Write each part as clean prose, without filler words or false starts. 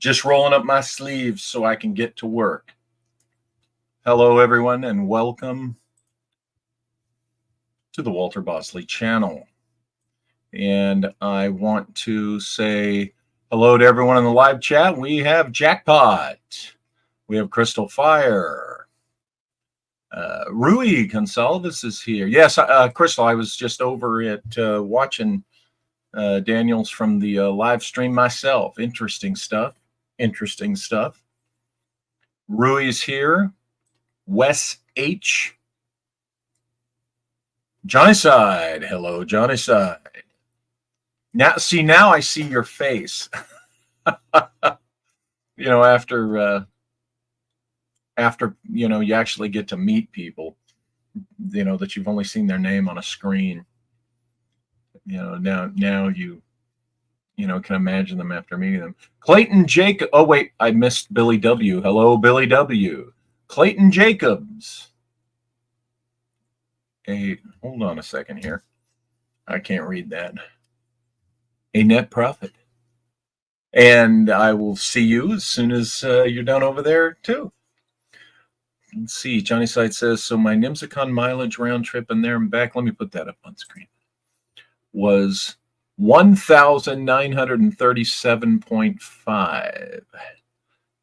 Just rolling up my sleeves so I can get to work. Hello, everyone, and welcome to the Walter Bosley channel. And I want to say hello to everyone in the live chat. We have Jackpot. We have Crystal Fire. Rui Gonsalves is here. Yes, Crystal, I was just over at watching Daniels from the live stream myself. Interesting stuff. Interesting stuff. Rui's here. Wes H. Johnny Side. Hello, Johnny Side. Now I see your face. You know, after you actually get to meet people, that you've only seen their name on a screen. Now you can imagine them after meeting them. Clayton Jacob. Oh wait, I missed Billy W. Hello, Billy W. Clayton Jacobs. Hold on a second here. I can't read that. A net profit. And I will see you as soon as you're done over there too. Let's see. Johnny Side says, so my NYMZACON mileage round trip and there and back, let me put that up on screen, was 1,937.5.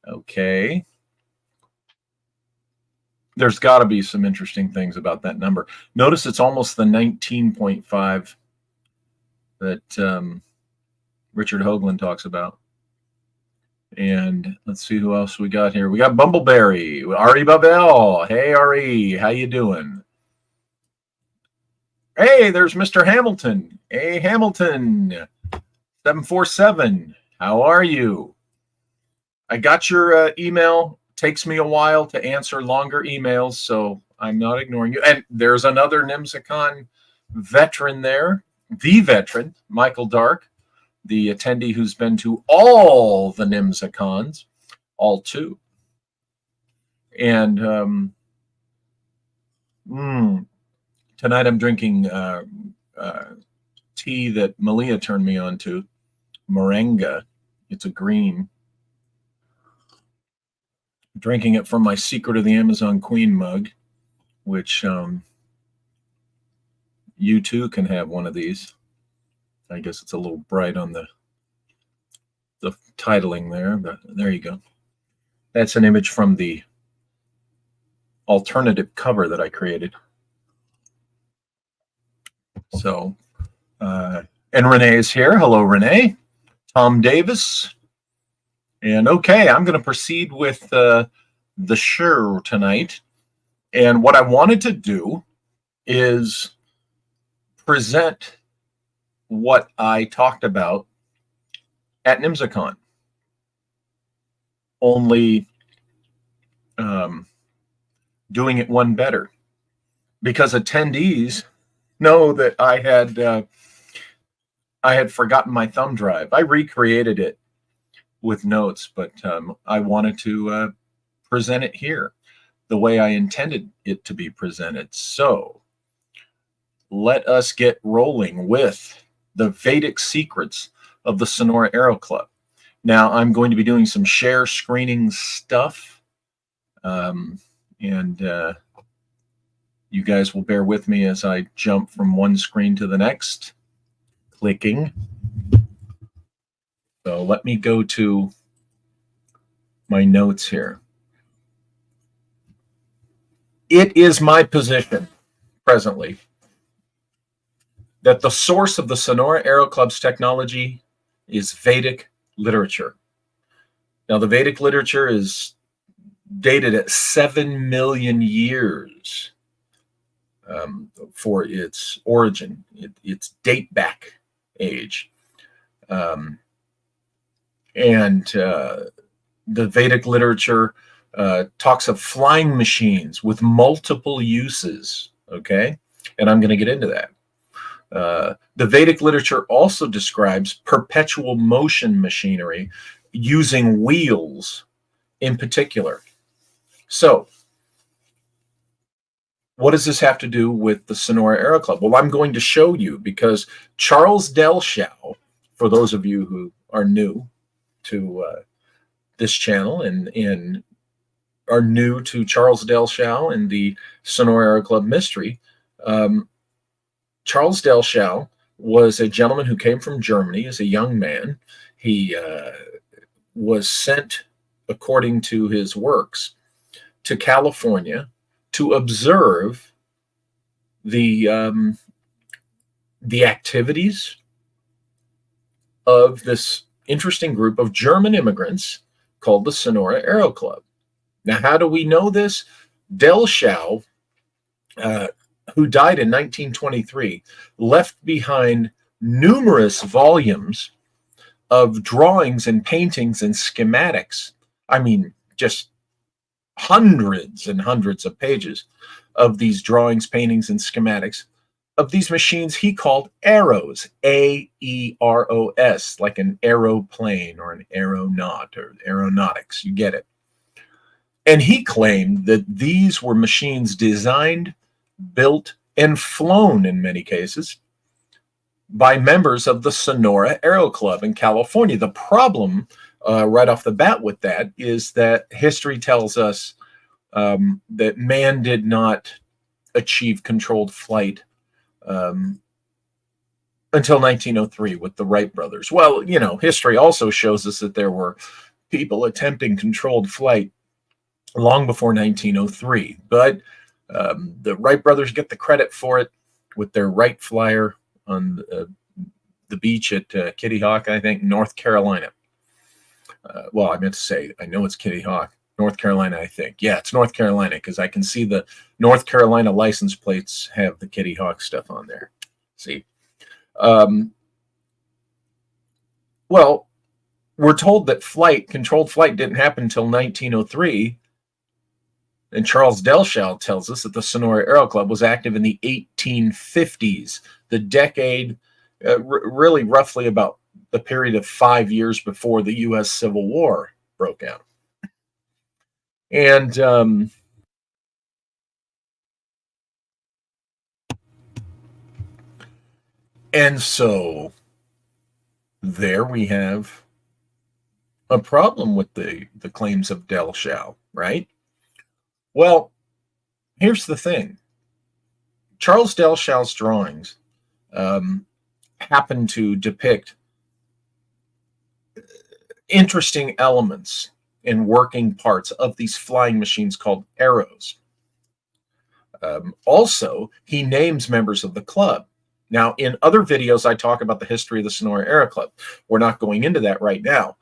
Okay. There's got to be some interesting things about that number. Notice it's almost the 19.5 that Richard Hoagland talks about. And let's see who else we got here. We got Bumbleberry, Ari Babel. Hey, Ari, how you doing? Hey, there's Mr. Hamilton. Hey, Hamilton, 747. How are you? I got your email. Takes me a while to answer longer emails, so I'm not ignoring you. And there's another NYMZACON veteran there, the veteran, Michael Dark, the attendee who's been to all the NYMZACONs, all two. And tonight I'm drinking tea that Malia turned me on to, moringa. It's a green. Drinking it from my Secret of the Amazon Queen mug, which you too can have one of these. I guess it's a little bright on the titling there, but there you go. That's an image from the alternative cover that I created. So, and Renee is here. Hello, Renee. Tom Davis. And okay, I'm going to proceed with the show tonight. And what I wanted to do is present what I talked about at NYMZACON. Only doing it one better. Because attendees know that I had forgotten my thumb drive. I recreated it with notes, but I wanted to present it here the way I intended it to be presented. So let us get rolling with the Vedic secrets of the Sonora Aero Club. Now I'm going to be doing some share screening stuff, and you guys will bear with me as I jump from one screen to the next, clicking. So let me go to my notes here. It is my position presently that the source of the Sonora Aero Club's technology is Vedic literature. Now, the Vedic literature is dated at 7 million years for its origin, its date back age. And the Vedic literature talks of flying machines with multiple uses, okay? And I'm going to get into that. The Vedic literature also describes perpetual motion machinery using wheels in particular. So, what does this have to do with the Sonora Aero Club? Well, I'm going to show you, because Charles Dellschau, for those of you who are new to this channel and are new to Charles Dellschau and the Sonora Aero Club mystery, Charles Dellschau was a gentleman who came from Germany as a young man. He was sent, according to his works, to California to observe the activities of this interesting group of German immigrants called the Sonora Aero Club. Now, how do we know this? Dellschau, who died in 1923, left behind numerous volumes of drawings and paintings and schematics. I mean, just hundreds and hundreds of pages of these drawings, paintings, and schematics of these machines he called aeros, A-E-R-O-S, like an aeroplane or an aeronaut or aeronautics. You get it. And he claimed that these were machines designed, built, and flown in many cases by members of the Sonora Aero Club in California. The problem right off the bat with that is that history tells us that man did not achieve controlled flight until 1903 with the Wright brothers. Well, you know, history also shows us that there were people attempting controlled flight long before 1903, but the Wright brothers get the credit for it with their Wright Flyer on the beach at Kitty Hawk, I think, North Carolina. Well, I meant to say, I know it's Kitty Hawk, North Carolina, I think. Yeah, it's North Carolina because I can see the North Carolina license plates have the Kitty Hawk stuff on there. See? Well, we're told that controlled flight didn't happen until 1903. And Charles Dellschau tells us that the Sonora Aero Club was active in the 1850s, the decade, really roughly about the period of 5 years before the U.S. Civil War broke out. And so there we have a problem with the claims of Dellschau, right? Well, here's the thing. Charles Dellschau's drawings happen to depict interesting elements and working parts of these flying machines called aeros. Also, he names members of the club. Now, in other videos, I talk about the history of the Sonora Aero Club. We're not going into that right now.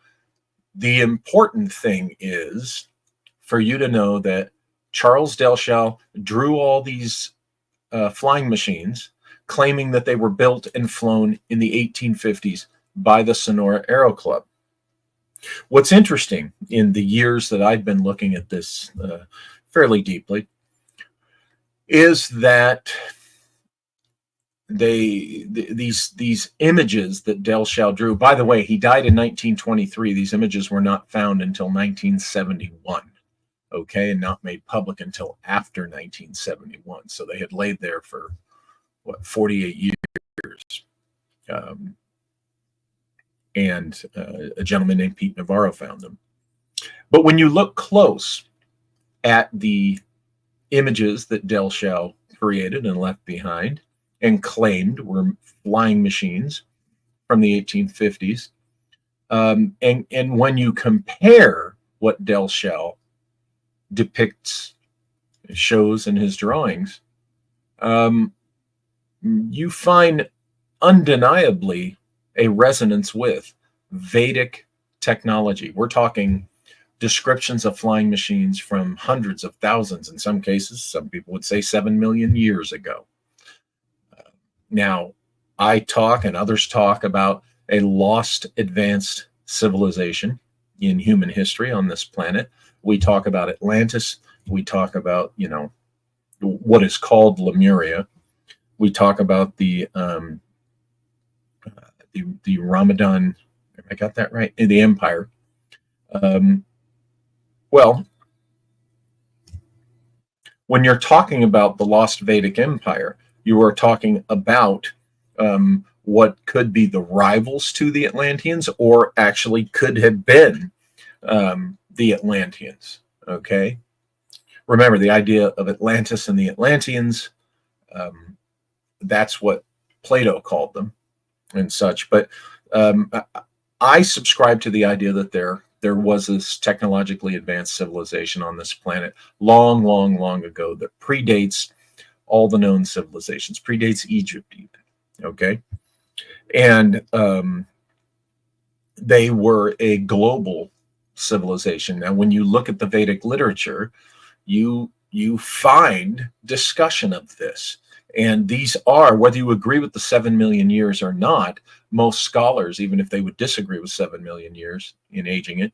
The important thing is for you to know that Charles Dellschau drew all these flying machines, claiming that they were built and flown in the 1850s by the Sonora Aero Club. What's interesting in the years that I've been looking at this fairly deeply is that these images that Dellschau drew, by the way, he died in 1923. These images were not found until 1971. Okay, and not made public until after 1971. So they had laid there for, 48 years. And a gentleman named Pete Navarro found them. But when you look close at the images that Dellschau created and left behind and claimed were flying machines from the 1850s, and when you compare what Dellschau depicts, shows in his drawings, you find undeniably a resonance with Vedic technology. We're talking descriptions of flying machines from hundreds of thousands, in some cases, some people would say 7 million years ago. Now, I talk and others talk about a lost advanced civilization in human history on this planet. We talk about Atlantis. We talk about, what is called Lemuria. We talk about the Ramadan. I got that right? The Empire. Well, when you're talking about the lost Vedic Empire, you are talking about what could be the rivals to the Atlanteans, or actually could have been the Atlanteans. Okay, remember the idea of Atlantis and the Atlanteans. That's what Plato called them and such. But I subscribe to the idea that there was this technologically advanced civilization on this planet long, long, long ago that predates all the known civilizations, predates Egypt even. Okay, and they were a global civilization. Now, when you look at the Vedic literature, you find discussion of this. And these are, whether you agree with the 7 million years or not, most scholars, even if they would disagree with 7 million years in aging it,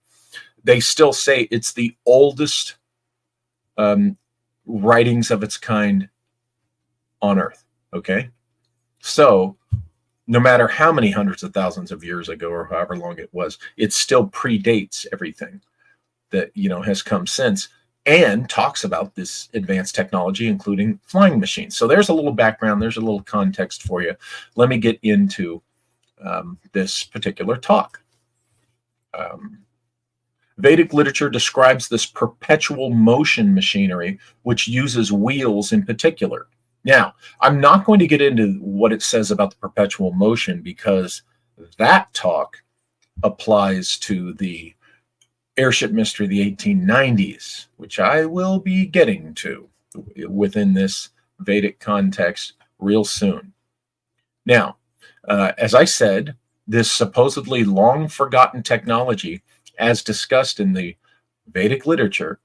they still say it's the oldest writings of its kind on Earth. Okay? So, no matter how many hundreds of thousands of years ago or however long it was, it still predates everything that, has come since, and talks about this advanced technology, including flying machines. So there's a little background, there's a little context for you. Let me get into this particular talk. Vedic literature describes this perpetual motion machinery, which uses wheels in particular. Now, I'm not going to get into what it says about the perpetual motion, because that talk applies to the airship mystery of the 1890s, which I will be getting to within this Vedic context real soon. Now, as I said, this supposedly long forgotten technology, as discussed in the Vedic literature,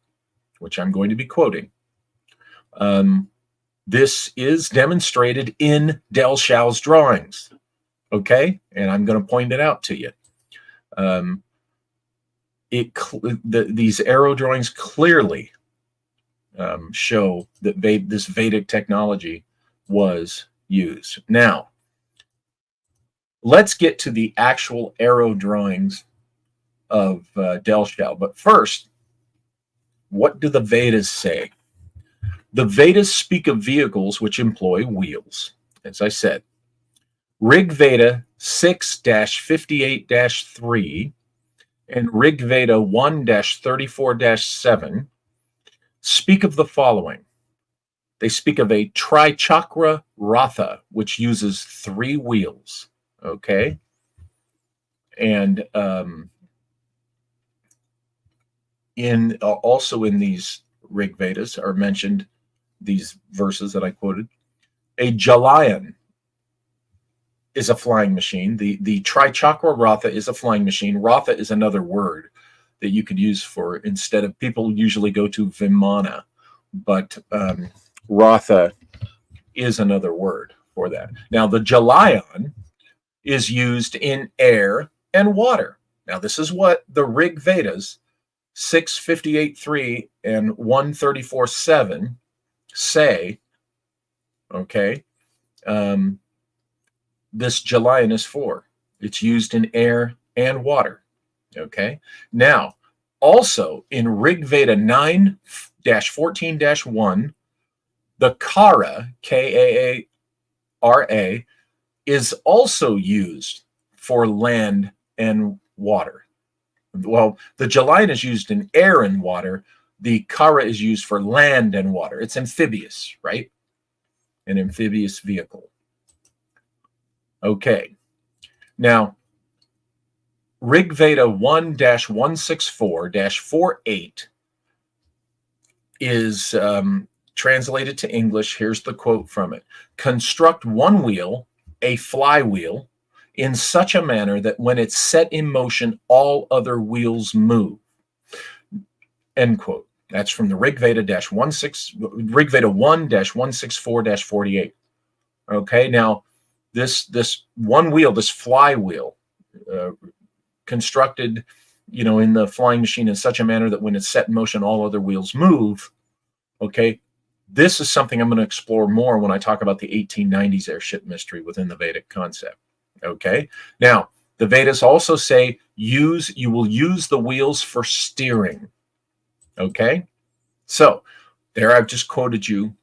which I'm going to be quoting, this is demonstrated in Dellschau's drawings. Okay, and I'm going to point it out to you. These aero drawings clearly show that this Vedic technology was used. Now, let's get to the actual aero drawings of Dellschau. But first, what do the Vedas say? The Vedas speak of vehicles which employ wheels. As I said, Rig Veda 6-58-3 and Rig Veda 1-34-7 speak of the following. They speak of a Tri-chakra ratha, which uses 3 wheels. Okay? And also in these Rig Vedas are mentioned these verses that I quoted. A Jalayan is a flying machine. The Tri-chakra ratha is a flying machine. Ratha is another word that you could use for, instead of, people usually go to Vimana, but ratha is another word for that. Now, the Jalayan is used in air and water. Now, this is what the Rig Vedas 6-58-3 and 1-34-7 say. Okay, this Jalayan is for. It's used in air and water. Okay, now also in Rig Veda 9-14-1, the Kara, K-A-A-R-A, is also used for land and water. Well, the Jalayan is used in air and water. The Kara is used for land and water. It's amphibious, right? An amphibious vehicle. Okay. Now, Rig Veda 1-164-48 is translated to English. Here's the quote from it. Construct one wheel, a flywheel, in such a manner that when it's set in motion, all other wheels move. End quote. That's from the Rig Veda 1-164-48. Okay, now this one wheel, this flywheel, constructed, in the flying machine in such a manner that when it's set in motion, all other wheels move. Okay, this is something I'm going to explore more when I talk about the 1890s airship mystery within the Vedic concept. Okay, now the Vedas also say you will use the wheels for steering. Okay, so there I've just quoted you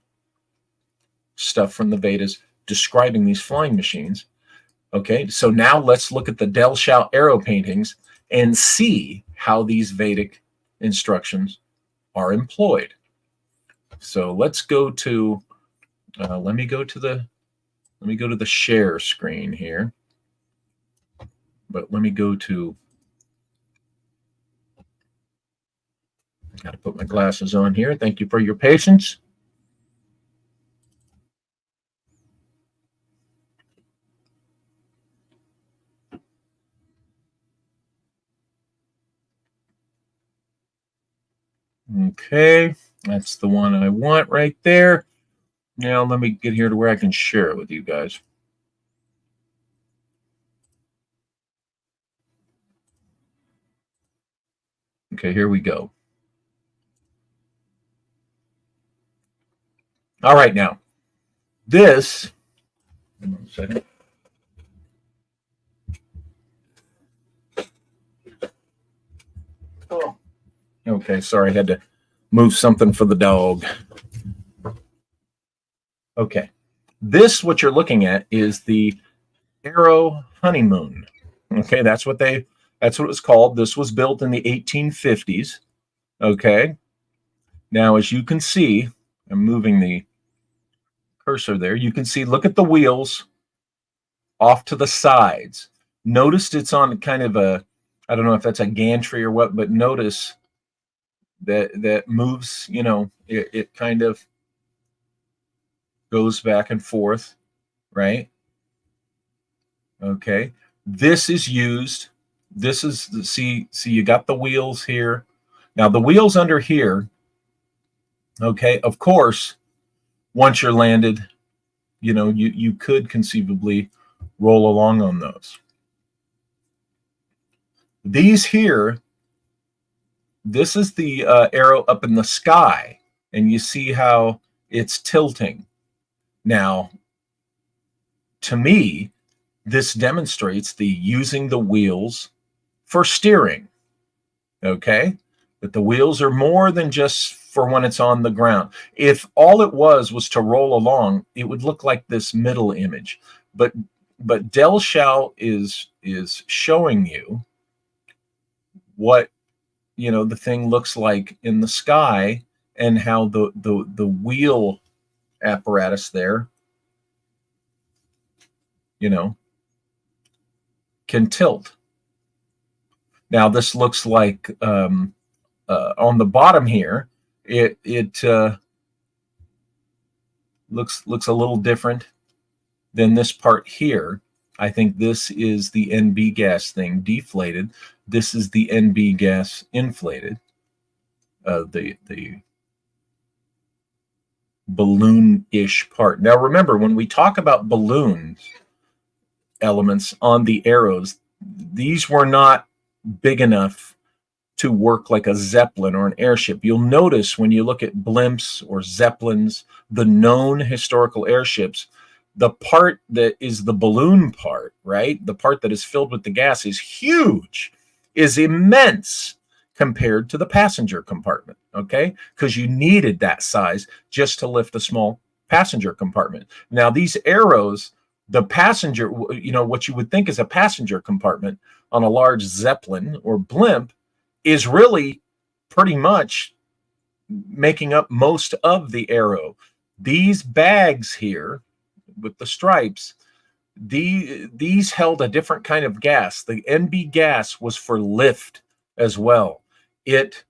stuff from the Vedas describing these flying machines. Okay, so now let's look at the Dellschau Aero paintings and see how these Vedic instructions are employed. So let's go to, let me go to the share screen here. But let me go to, I got to put my glasses on here. Thank you for your patience. Okay, that's the one I want right there. Now let me get here to where I can share it with you guys. Okay, here we go. All right, now this, one second. Oh, okay, sorry, I had to move something for the dog. Okay, this, what you're looking at, is the Aero honeymoon. Okay, that's what it was called. This was built in the 1850s. Okay, now as you can see, I'm moving the cursor there. You can see, look at the wheels off to the sides. Notice it's on kind of a, I don't know if that's a gantry or what, but notice that moves, you know, it kind of goes back and forth, right? Okay, this is used. This is the, see, you got the wheels here. Now the wheels under here, okay, of course, once you're landed, you know, you could conceivably roll along on those. These here, this is the arrow up in the sky, and you see how it's tilting. Now, to me, this demonstrates the using the wheels for steering, okay? But the wheels are more than just for when it's on the ground. If all it was to roll along, it would look like this middle image. But Dellschau is showing you what, you know, the thing looks like in the sky, and how the wheel apparatus there, you know, can tilt. Now this looks like on the bottom here, it looks a little different than this part here. I think this is the NB gas thing deflated. This is the NB gas inflated. The balloon-ish part. Now remember, when we talk about balloons elements on the arrows, these were not big enough to work like a Zeppelin or an airship. You'll notice when you look at blimps or Zeppelins, the known historical airships, the part that is the balloon part, right? The part that is filled with the gas is huge, is immense compared to the passenger compartment, okay? Because you needed that size just to lift a small passenger compartment. Now, these arrows, the passenger, you know, what you would think is a passenger compartment on a large Zeppelin or blimp is really pretty much making up most of the arrow. These bags here with the stripes, these held a different kind of gas. The NB gas was for lift as well. It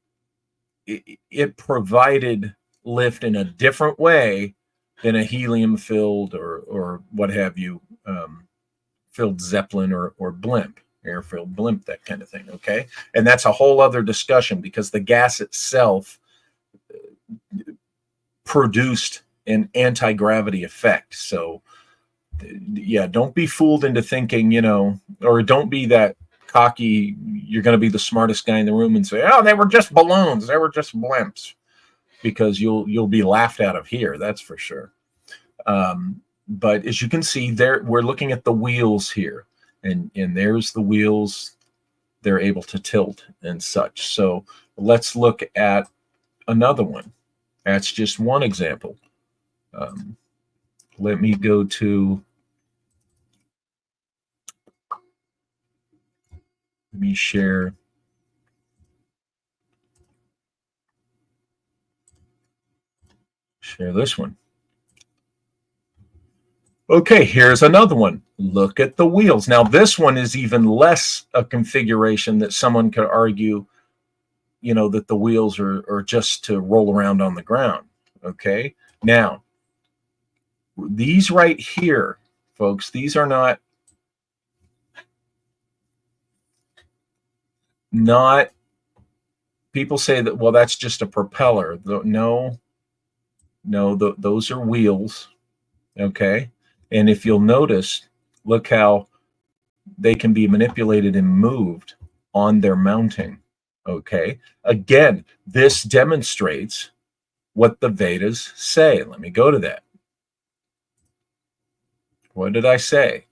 provided lift in a different way than a helium-filled or what have you, filled Zeppelin or blimp, air-filled blimp, that kind of thing, okay? And that's a whole other discussion, because the gas itself produced an anti-gravity effect. So, yeah, don't be fooled into thinking, you know, or don't be that cocky, you're going to be the smartest guy in the room and say, oh, they were just balloons, they were just blimps, because you'll be laughed out of here, that's for sure. But as you can see there, we're looking at the wheels here, and there's the wheels. They're able to tilt and such. So let's look at another one. That's just one example. Let me go to Let me share. Share this one. Okay, here's another one. Look at the wheels. Now, this one is even less a configuration that someone could argue, you know, that the wheels are just to roll around on the ground. Okay, now, these right here, folks, these are not people say that, well, that's just a propeller. No, those are wheels. Okay, and if you'll notice, look how they can be manipulated and moved on their mounting. Okay, again, this demonstrates what the Vedas say. Let me go to that. What did I say?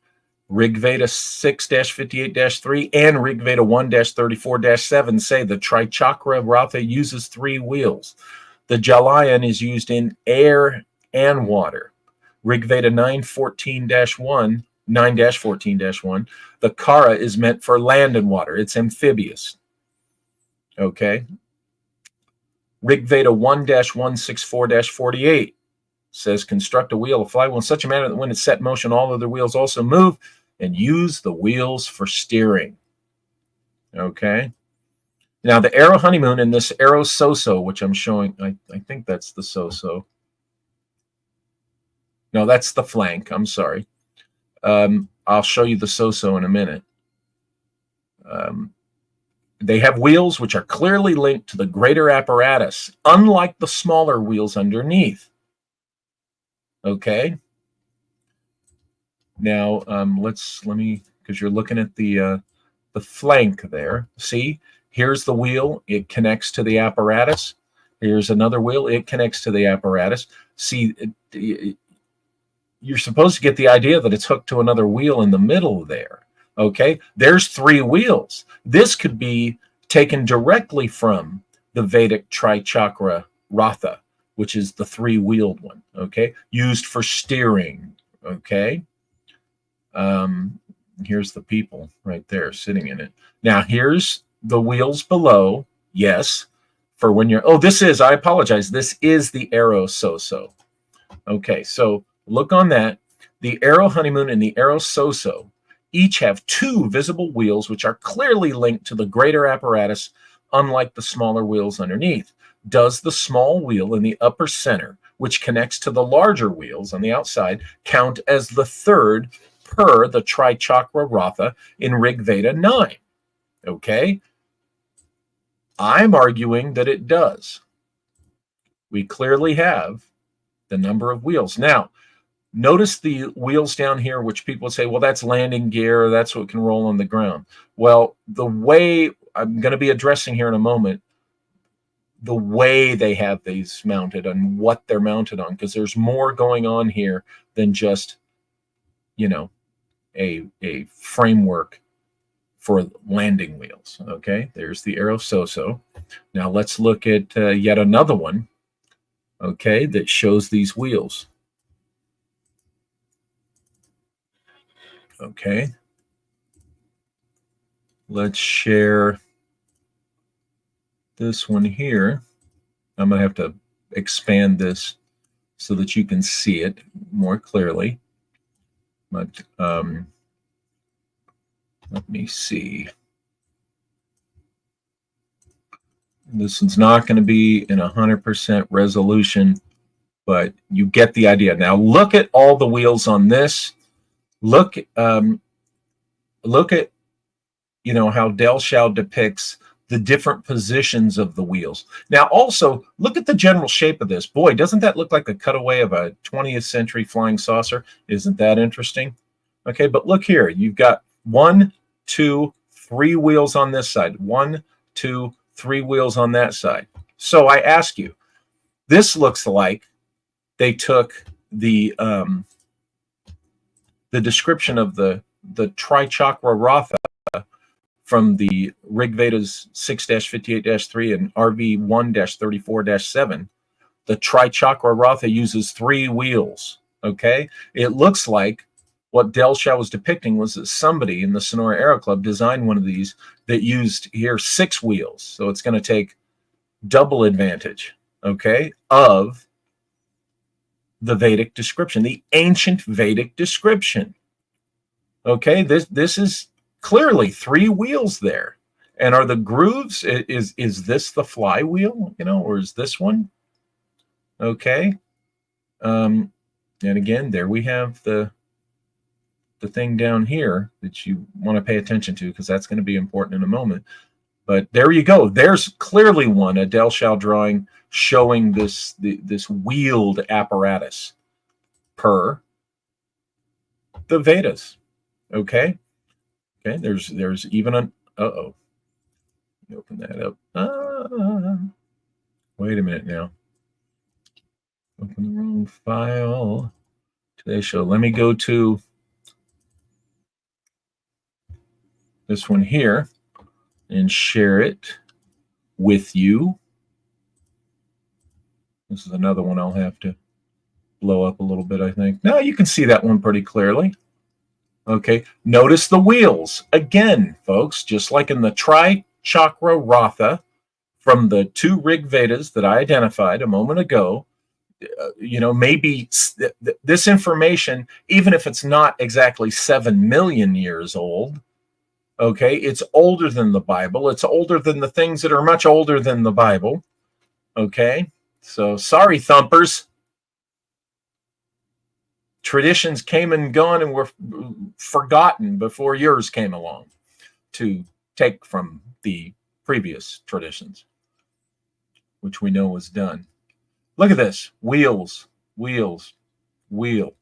Rig Veda 6-58-3 and Rig Veda 1-34-7 say the Tri-chakra ratha uses 3 wheels. The Jalayan is used in air and water. Rig Veda 9-14-1, the Kara is meant for land and water. It's amphibious. Okay. Rig Veda 1-164-48 says construct a wheel, a flywheel in such a manner that when it's set in motion, all other wheels also move, and use the wheels for steering. Okay. Now the Aero honeymoon and this Aero so-so, which I'm showing, I think that's the so-so. No, that's the flank. I'm sorry. I'll show you the so-so in a minute. They have wheels which are clearly linked to the greater apparatus, unlike the smaller wheels underneath. Okay. Now let me, because you're looking at the flank there. See, here's the wheel. It connects to the apparatus. Here's another wheel. It connects to the apparatus. See, you're supposed to get the idea that it's hooked to another wheel in the middle there. Okay, there's 3 wheels. This could be taken directly from the Vedic Tri-chakra ratha, which is the 3-wheeled one. Okay, used for steering. Okay, here's the people right there sitting in it. Now here's the wheels below. Yes, for when you're. Oh, this is. I apologize. This is the Aero so-so. Okay, so look on that. The Aero honeymoon and the Aero so-so each have 2 visible wheels which are clearly linked to the greater apparatus, unlike the smaller wheels underneath. Does the small wheel in the upper center, which connects to the larger wheels on the outside, count as the 3rd per the Tri-chakra ratha in Rig Veda 9? Okay. I'm arguing that it does. We clearly have the number of wheels. Now, notice the wheels down here, which people would say, well, that's landing gear. That's what can roll on the ground. Well, the way I'm going to be addressing here in a moment, the way they have these mounted and what they're mounted on, because there's more going on here than just, you know, a framework for landing wheels. Okay, there's the Aero so-so. Now let's look at yet another one, okay, that shows these wheels. Okay, let's share this one here. I'm going to have to expand this so that you can see it more clearly. But let me see. This is not going to be in 100% resolution, but you get the idea. Now look at all the wheels on this. Look at, you know, how Dellschau depicts the different positions of the wheels. Now, also, look at the general shape of this. Boy, doesn't that look like a cutaway of a 20th century flying saucer? Isn't that interesting? Okay, but look here. You've got 1, 2, 3 wheels on this side. 1, 2, 3 wheels on that side. So I ask you, this looks like they took the description of the Tri-chakra ratha from the Rig Vedas 6-58-3 and RV 1-34-7. The Tri-chakra ratha uses 3 wheels. Okay, it looks like what Dellschau was depicting was that somebody in the Sonora Aero Club designed one of these that used here 6 wheels. So it's going to take double advantage, okay, of the Vedic description, the ancient Vedic description. Okay, this is clearly 3 wheels there. And are the grooves, is this the flywheel, or is this one? Okay. And again, there we have the thing down here that you want to pay attention to, because that's going to be important in a moment. But there you go. There's clearly one, a Dellschau drawing showing this wheeled apparatus per the Vedas. Okay. There's even an open that up. Wait a minute now. Open the wrong file. Today's show. Let me go to this one here and share it with you. This is another one I'll have to blow up a little bit, I think. Now you can see that one pretty clearly. Okay, notice the wheels. Again, folks, just like in the Tri-chakra ratha from the 2 Rig Vedas that I identified a moment ago, maybe this information, even if it's not exactly 7 million years old, okay, it's older than the Bible. It's older than the things that are much older than the Bible. Okay, so sorry, thumpers. Traditions came and gone and were forgotten before yours came along to take from the previous traditions, which we know was done. Look at this. Wheels, wheels, wheel.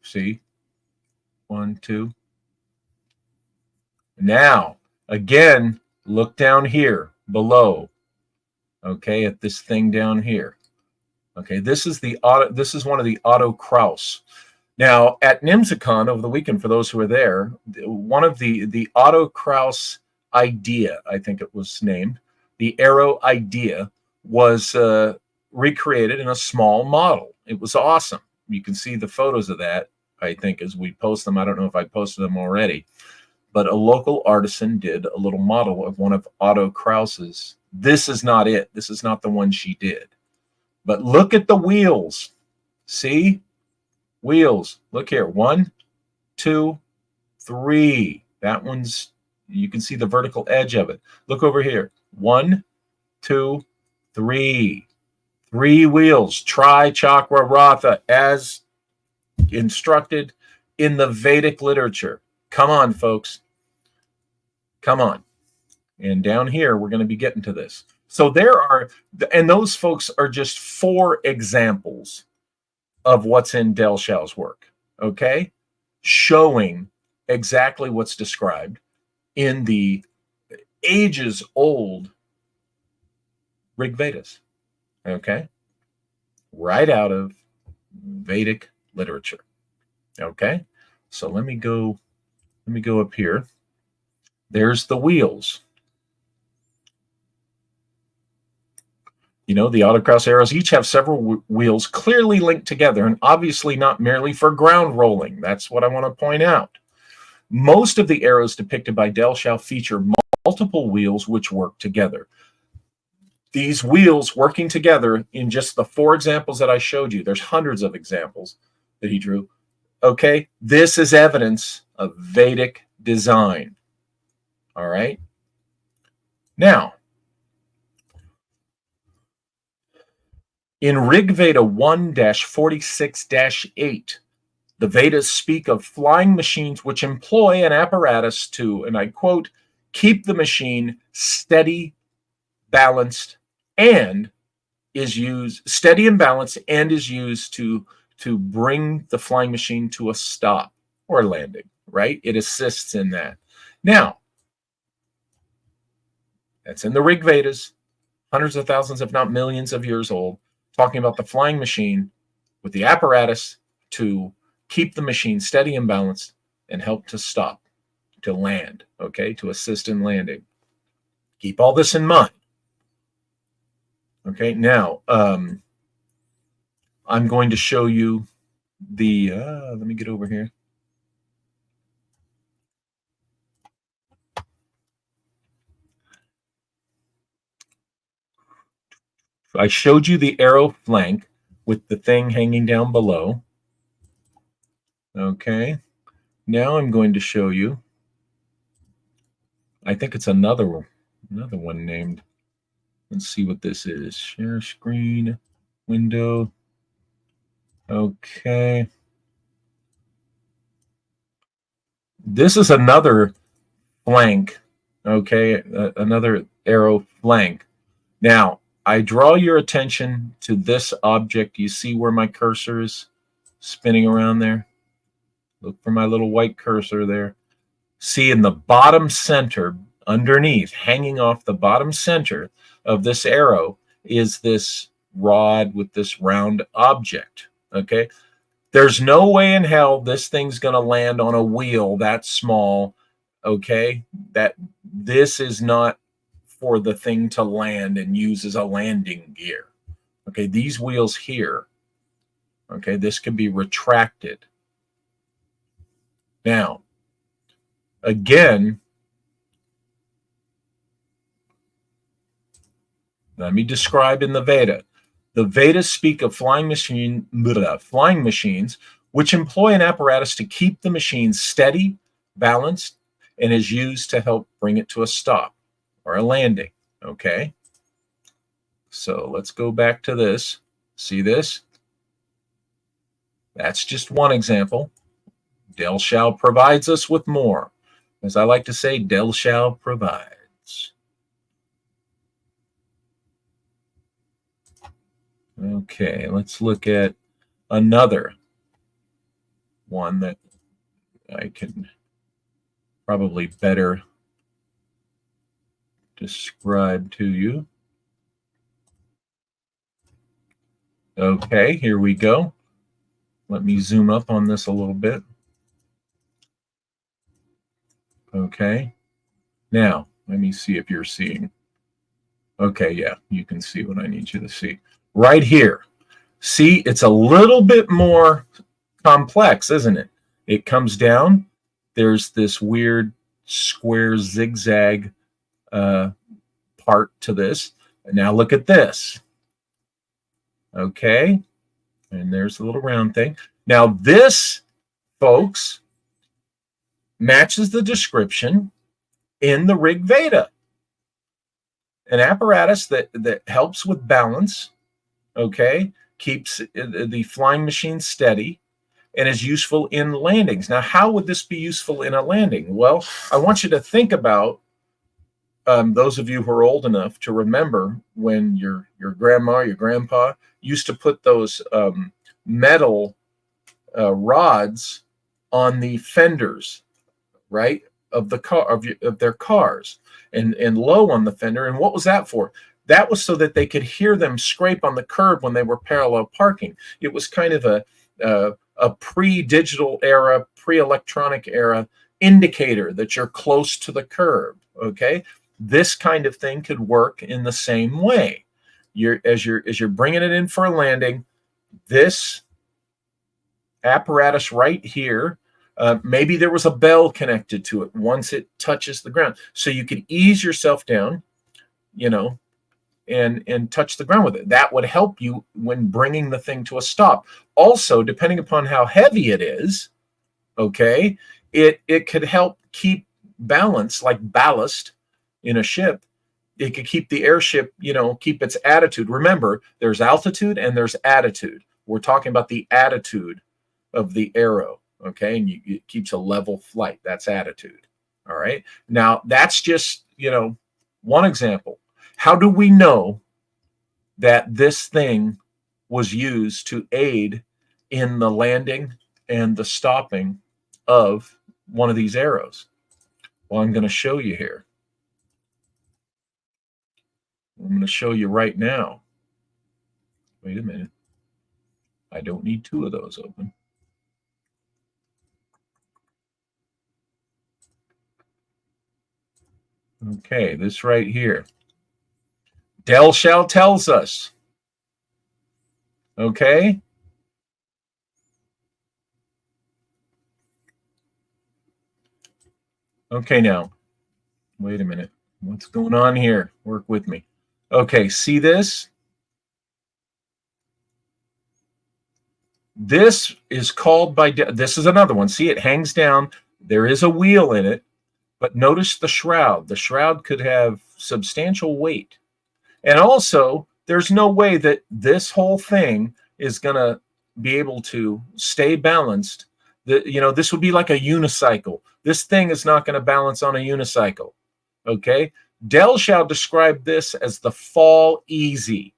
See? 1, 2. Now, again, look down here below. Okay, at this thing down here. Okay, this is one of the Otto Kraus. Now, at NYMZACON over the weekend, for those who were there, one of the Otto Kraus idea, I think it was named, the Aero idea, was recreated in a small model. It was awesome. You can see the photos of that, I think, as we post them. I don't know if I posted them already, but a local artisan did a little model of one of Otto Kraus's. This is not it. This is not the one she did. But look at the wheels. See? Wheels. Look here. 1, 2, 3. That one's, you can see the vertical edge of it. Look over here. 1, 2, 3. 3 wheels. Tri-chakra ratha, as instructed in the Vedic literature. Come on, folks. Come on. And down here, we're going to be getting to this. So there are, and those folks are just 4 examples of what's in Dellschau's work, okay? Showing exactly what's described in the ages-old Rig Vedas, okay? Right out of Vedic literature, okay? So let me go up here. There's the wheels. The Otto Kraus arrows each have several wheels clearly linked together, and obviously not merely for ground rolling. That's what I want to point out. Most of the arrows depicted by Dellschau feature multiple wheels which work together. These wheels working together in just the 4 examples that I showed you, there's hundreds of examples that he drew. Okay, this is evidence of Vedic design. All right. Now, in Rig Veda 1-46-8, the Vedas speak of flying machines which employ an apparatus to, and I quote, keep the machine steady, balanced, and is used to bring the flying machine to a stop or landing, right? It assists in that. Now, that's in the Rig Vedas, hundreds of thousands, if not millions of years old, talking about the flying machine with the apparatus to keep the machine steady and balanced and help to stop, to land, okay, to assist in landing. Keep all this in mind. Okay, now I'm going to show you the, let me get over here. I showed you the arrow flank with the thing hanging down below. Okay. Now I'm going to show you, I think it's another one named, let's see what this is. Share screen, window. Okay. This is another flank. Okay. Another arrow flank. Now, I draw your attention to this object. You see where my cursor is spinning around there? Look for my little white cursor there. See in the bottom center, underneath, hanging off the bottom center of this arrow is this rod with this round object. Okay. There's no way in hell this thing's going to land on a wheel that small. Okay. That this is not for the thing to land and use as a landing gear. Okay. These wheels here. Okay. This can be retracted. Now, again, let me describe in the Veda. The Vedas speak of flying machines, which employ an apparatus to keep the machine steady, balanced, and is used to help bring it to a stop or a landing. Okay. So let's go back to this. See this? That's just one example. Dellschau provides us with more. As I like to say, Dellschau provides. Okay, let's look at another one that I can probably better describe to you. Okay, here we go. Let me zoom up on this a little bit. Okay. Now, let me see if you're seeing. Okay, yeah, you can see what I need you to see. Right here. See, it's a little bit more complex, isn't it? It comes down. There's this weird square zigzag part to this. Now look at this. Okay. And there's a little round thing. Now this, folks, matches the description in the Rig Veda. An apparatus that helps with balance, okay, keeps the flying machine steady, and is useful in landings. Now, how would this be useful in a landing? Well, I want you to think about those of you who are old enough to remember when your grandma, your grandpa used to put those metal rods on the fenders, right, of the car of their cars, and low on the fender. And what was that for? That was so that they could hear them scrape on the curb when they were parallel parking. It was kind of a pre-digital era, pre-electronic era indicator that you're close to the curb. Okay, this kind of thing could work in the same way. As you're bringing it in for a landing, this apparatus right here, maybe there was a bell connected to it once it touches the ground, so you could ease yourself down, you know, and touch the ground with it. That would help you when bringing the thing to a stop. Also, depending upon how heavy it is, okay, it could help keep balance, like ballast in a ship. It could keep the airship, you know, keep its attitude. Remember, there's altitude and there's attitude. We're talking about the attitude of the arrow, okay? And it keeps a level flight. That's attitude, all right? Now, that's just, you know, one example. How do we know that this thing was used to aid in the landing and the stopping of one of these arrows? Well, I'm going to show you here. I'm going to show you right now. Wait a minute. I don't need two of those open. Okay, this right here. Dellschau tells us. Okay. Okay, now, wait a minute. What's going on here? Work with me. Okay, see this? This is called by, this is another one. See, it hangs down. There is a wheel in it, but notice the shroud. The shroud could have substantial weight. And also, there's no way that this whole thing is going to be able to stay balanced. This would be like a unicycle. This thing is not going to balance on a unicycle. Okay? Dellschau described this as the fall easy.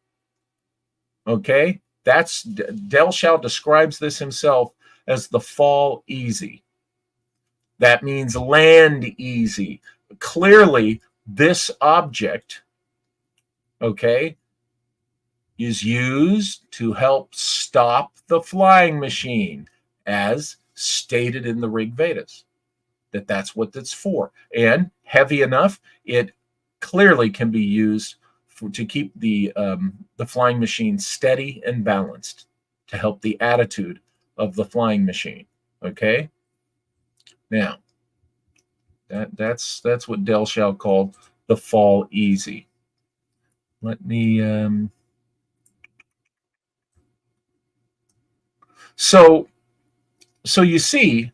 Okay? Dellschau describes this himself as the fall easy. That means land easy. Clearly, this object, okay, is used to help stop the flying machine, as stated in the Rig Vedas. That's what it's for. And heavy enough, it clearly can be used to keep the flying machine steady and balanced, to help the attitude of the flying machine. Okay. Now, that's what Dellschau called the fall easy. Let me. So you see.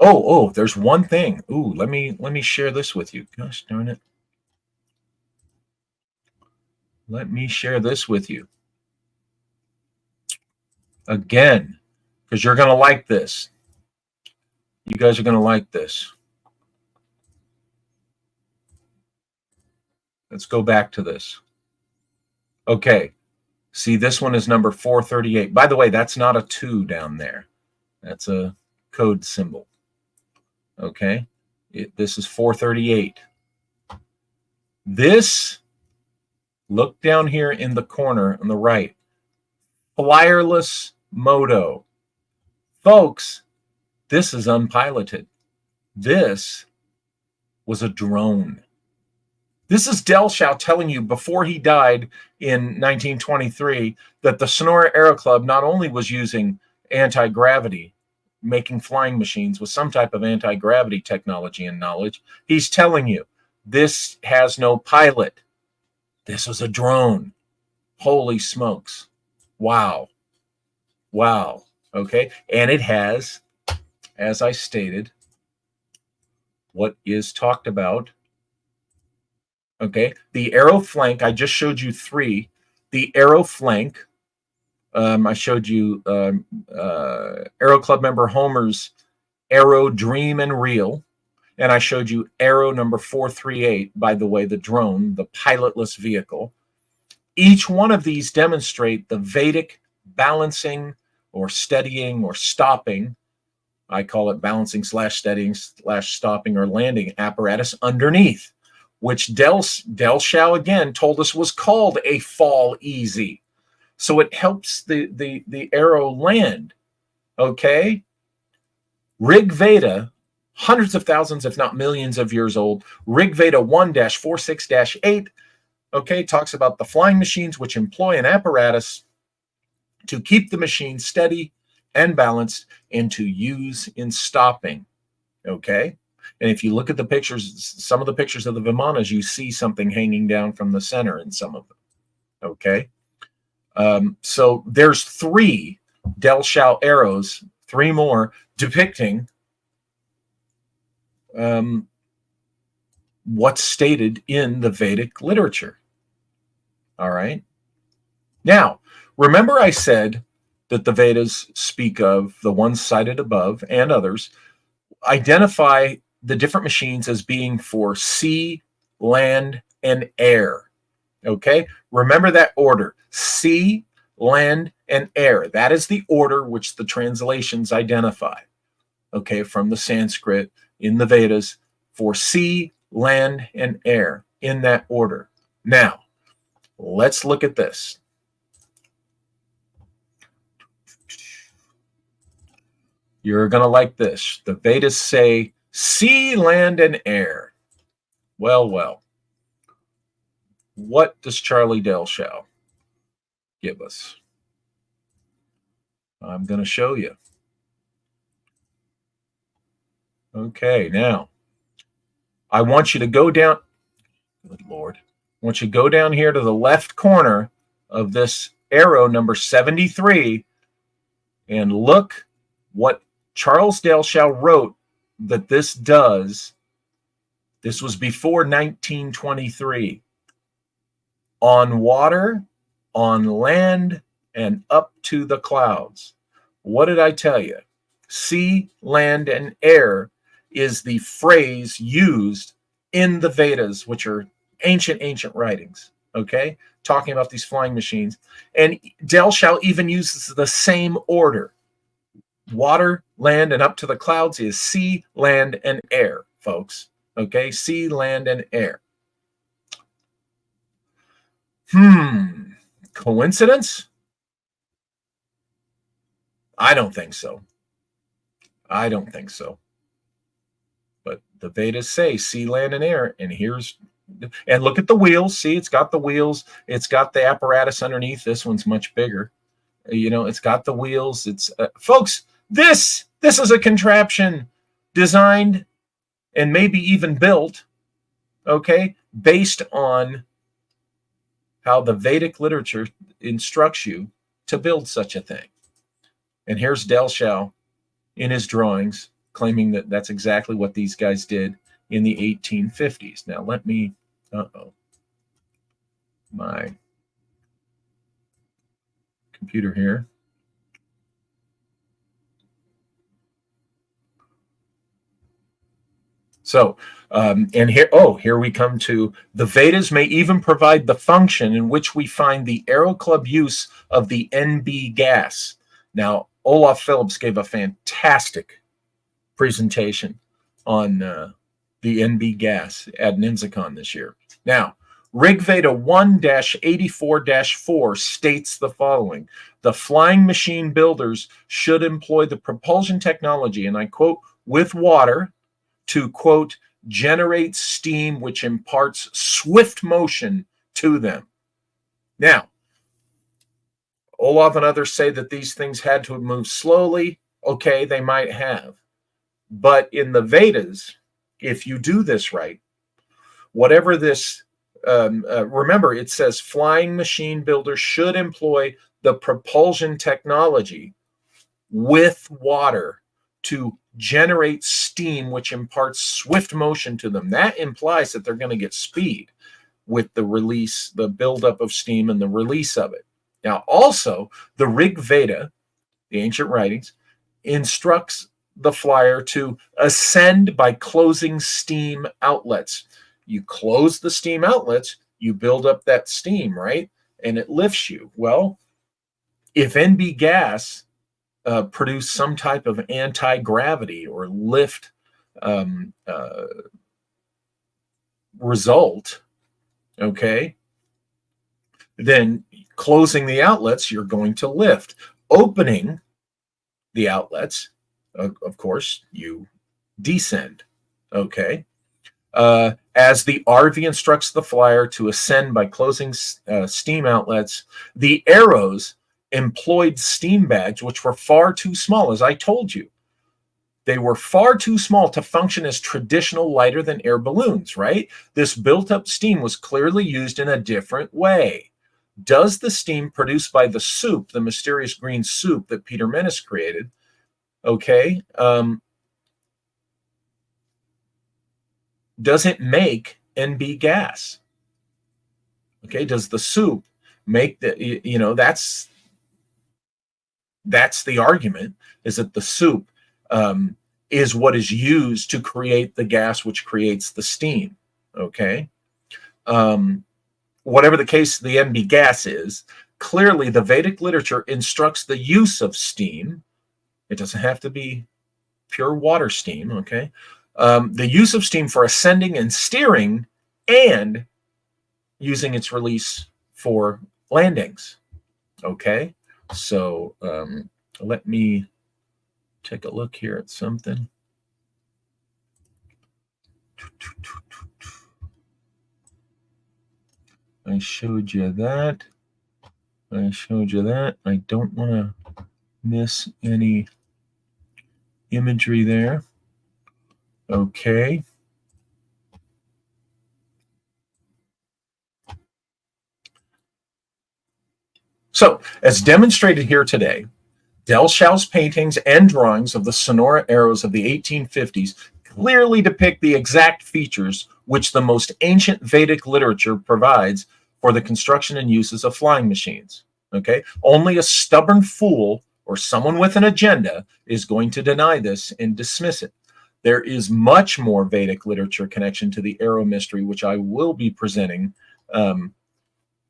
Oh, there's one thing. Ooh, let me share this with you. Gosh darn it. Let me share this with you. Again, because you're going to like this. You guys are going to like this. Let's go back to this. Okay. See, this one is number 438. By the way, that's not a 2 down there. That's a code symbol. Okay. This is 438. This, look down here in the corner on the right. Flyerless moto. Folks, this is unpiloted. This was a drone. This is Dellschau telling you before he died in 1923 that the Sonora Aero Club not only was using anti-gravity, making flying machines with some type of anti-gravity technology and knowledge. He's telling you this has no pilot. This was a drone. Holy smokes. Wow. Wow. Okay. And it has, as I stated, what is talked about. Okay. The aero flank, I just showed you 3. The aero flank, I showed you Aero Club member Homer's Aero Dream and Reel. And I showed you Aero number 438, by the way, the drone, the pilotless vehicle. Each one of these demonstrate the Vedic balancing or steadying or stopping. I call it balancing / steadying / stopping or landing apparatus underneath, which Dellschau again told us was called a fall easy. So it helps the aero land. Okay. Rig Veda, hundreds of thousands, if not millions of years old. Rig Veda 1-46-8, okay, talks about the flying machines which employ an apparatus to keep the machine steady and balanced and to use in stopping. Okay. And if you look at the pictures, some of the pictures of the Vimanas, you see something hanging down from the center in some of them. Okay. So there's 3 Dellschau arrows, 3 more depicting what's stated in the Vedic literature. All right. Now, remember I said that the Vedas speak of the ones cited above and others, identify the different machines as being for sea, land, and air. Okay, remember that order: sea, land, and air. That is the order which the translations identify. Okay, from the Sanskrit in the Vedas for sea, land, and air in that order. Now, let's look at this. You're going to like this. The Vedas say sea, land, and air. Well, well. What does Charlie Dellschau give us? I'm going to show you. Okay, now, I want you to go down. Good Lord. want you to go down here to the left corner of this arrow number 73 and look what Charles Dellschau wrote that this does. This was before 1923. On water, on land, and up to the clouds. What did I tell you? Sea, land, and air is the phrase used in the Vedas, which are ancient writings, okay? Talking about these flying machines. And Dellschau even uses the same order. Water, land, and up to the clouds is sea, land, and air, folks. Okay? Sea, land, and air. Coincidence? I don't think so. I don't think so. But the Vedas say sea, land, and air. And look at the wheels. See, it's got the wheels. It's got the apparatus underneath. This one's much bigger. You know, it's got the wheels. It's folks, this is a contraption designed and maybe even built, okay, based on how the Vedic literature instructs you to build such a thing. And here's Dellschau in his drawings claiming that that's exactly what these guys did in the 1850s. Now let me, my computer here. So, and here we come to the Vedas may even provide the function in which we find the Aero Club use of the NB gas. Now, Olaf Phillips gave a fantastic presentation on the NB gas at NYMZACON this year. Now, Rig Veda 1-84-4 states the following: the flying machine builders should employ the propulsion technology, and I quote, with water, to, quote, generate steam which imparts swift motion to them. Now, Olaf and others say that these things had to move slowly. Okay, they might have. But in the Vedas, if you do this right, whatever this, remember, it says flying machine builders should employ the propulsion technology with water to generate steam which imparts swift motion to them. That implies that they're going to get speed with the release, the buildup of steam and the release of it. Now, also, the Rig Veda, the ancient writings, instructs the flyer to ascend by closing steam outlets. You close the steam outlets, you build up that steam, right? And it lifts you. Well, if NB gas produce some type of anti-gravity or lift result, okay, then closing the outlets, you're going to lift. Opening the outlets, of course, you descend, okay? As the RV instructs the flyer to ascend by closing steam outlets, the arrows employed steam bags, which were far too small, as I told you. They were far too small to function as traditional lighter than air balloons, right? This built-up steam was clearly used in a different way. Does the steam produced by the soup, the mysterious green soup that Peter Menace created, okay, does it make NB gas? Okay, does the soup make the, you know, that's the argument, is that the soup is what is used to create the gas which creates the steam, okay? Whatever the case the NB gas is, clearly the Vedic literature instructs the use of steam. It doesn't have to be pure water steam, okay? The use of steam for ascending and steering and using its release for landings, okay? So let me take a look here at something. I showed you that. I showed you that. I don't want to miss any imagery there. Okay. So, as demonstrated here today, Dellschau's paintings and drawings of the Sonora Aeros of the 1850s clearly depict the exact features which the most ancient Vedic literature provides for the construction and uses of flying machines. Okay? Only a stubborn fool or someone with an agenda is going to deny this and dismiss it. There is much more Vedic literature connection to the Aero mystery, which I will be presenting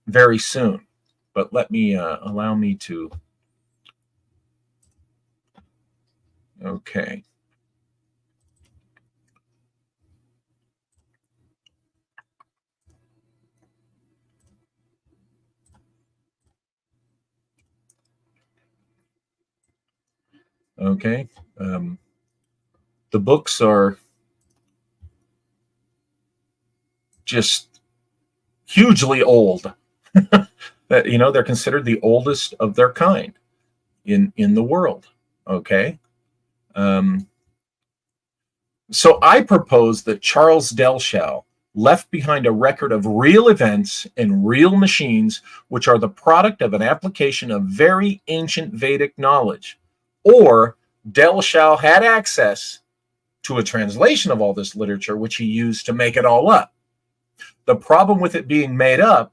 very soon. But let me allow me to. Okay. Okay. The books are just hugely old. That, you know, they're considered the oldest of their kind in the world. Okay. So I propose that Charles Dellschau left behind a record of real events and real machines, which are the product of an application of very ancient Vedic knowledge. Or Dellschau had access to a translation of all this literature, which he used to make it all up. The problem with it being made up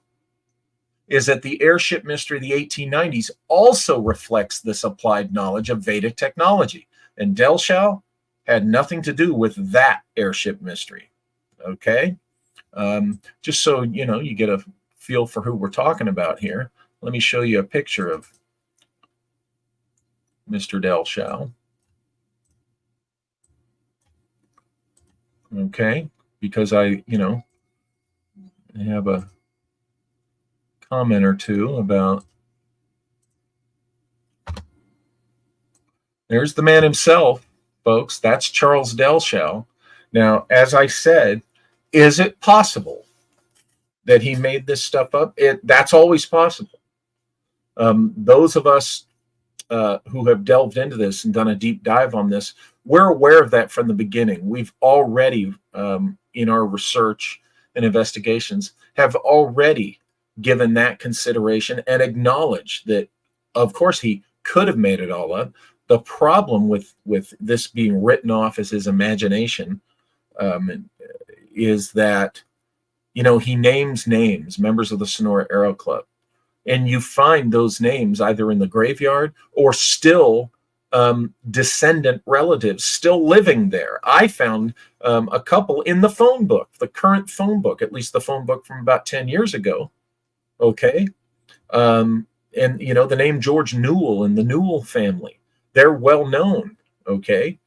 is that the airship mystery of the 1890s also reflects this applied knowledge of Vedic technology. And Dellschau had nothing to do with that airship mystery. Okay? Just so you know, you get a feel for who we're talking about here. Let me show you a picture of Mr. Dellschau. Okay? Because I have a comment or two about. There's the man himself, folks. That's Charles Dellschau. Now, as I said, is it possible that he made this stuff up? That's always possible. Those of us who have delved into this and done a deep dive on this, we're aware of that from the beginning. We've already, in our research and investigations, have already given that consideration and acknowledged that, of course, he could have made it all up. The problem with this being written off as his imagination is that, he names names, members of the Sonora Aero Club, and you find those names either in the graveyard or still descendant relatives still living there. I found a couple in the phone book, the current phone book, at least the phone book from about 10 years ago. Okay. And, the name George Newell and the Newell family, they're well known. Okay.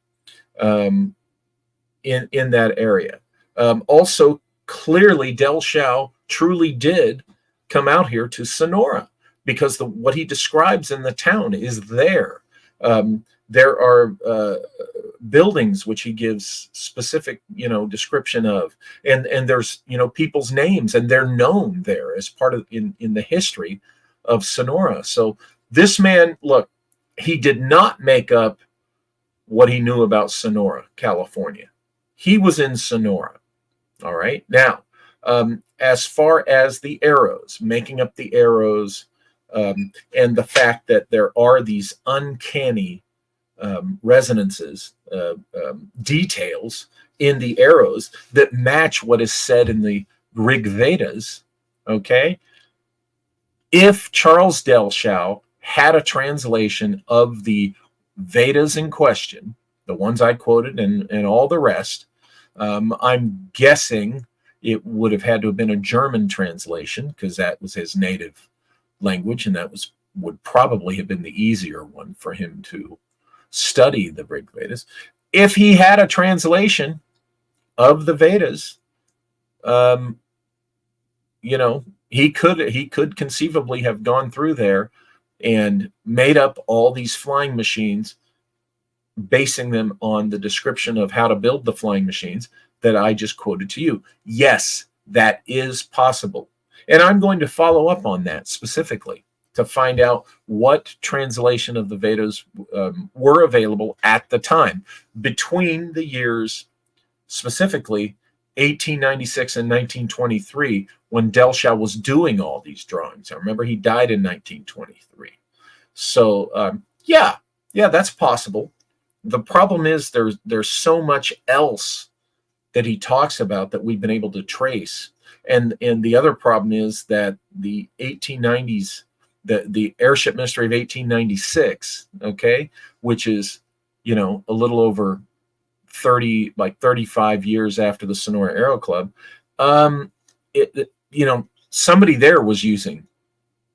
In that area. Also, clearly, Dellschau truly did come out here to Sonora because what he describes in the town is there. There are buildings which he gives specific, description of, and there's, people's names, and they're known there as part of in the history of Sonora. So this man, look, he did not make up what he knew about Sonora, California. He was in Sonora. All right. Now, as far as the arrows, making up the arrows, and the fact that there are these uncanny resonances, details in the arrows that match what is said in the Rig Vedas, okay? If Charles Dellschau had a translation of the Vedas in question, the ones I quoted and all the rest, I'm guessing it would have had to have been a German translation because that was his native language, and that would probably have been the easier one for him to study the Rig Vedas. If he had a translation of the Vedas, he could conceivably have gone through there and made up all these flying machines, basing them on the description of how to build the flying machines that I just quoted to you. Yes, that is possible. And I'm going to follow up on that specifically to find out what translation of the Vedas were available at the time between the years specifically 1896 and 1923 when Dellschau was doing all these drawings. I remember he died in 1923. So yeah, that's possible. The problem is there's so much else that he talks about that we've been able to trace. And the other problem is that the 1890s, the airship mystery of 1896, okay, which is, a little over 35 years after the Sonora Aero Club, somebody there was using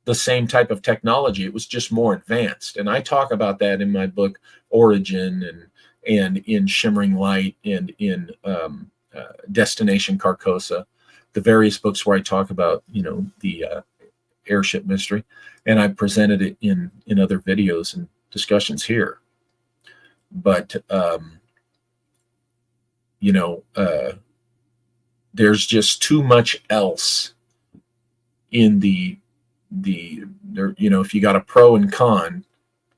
the same type of technology. It was just more advanced. And I talk about that in my book, Origin, and in Shimmering Light, and in Destination Carcosa, the various books where I talk about, the airship mystery. And I presented it in other videos and discussions here. But, there's just too much else in the if you got a pro and con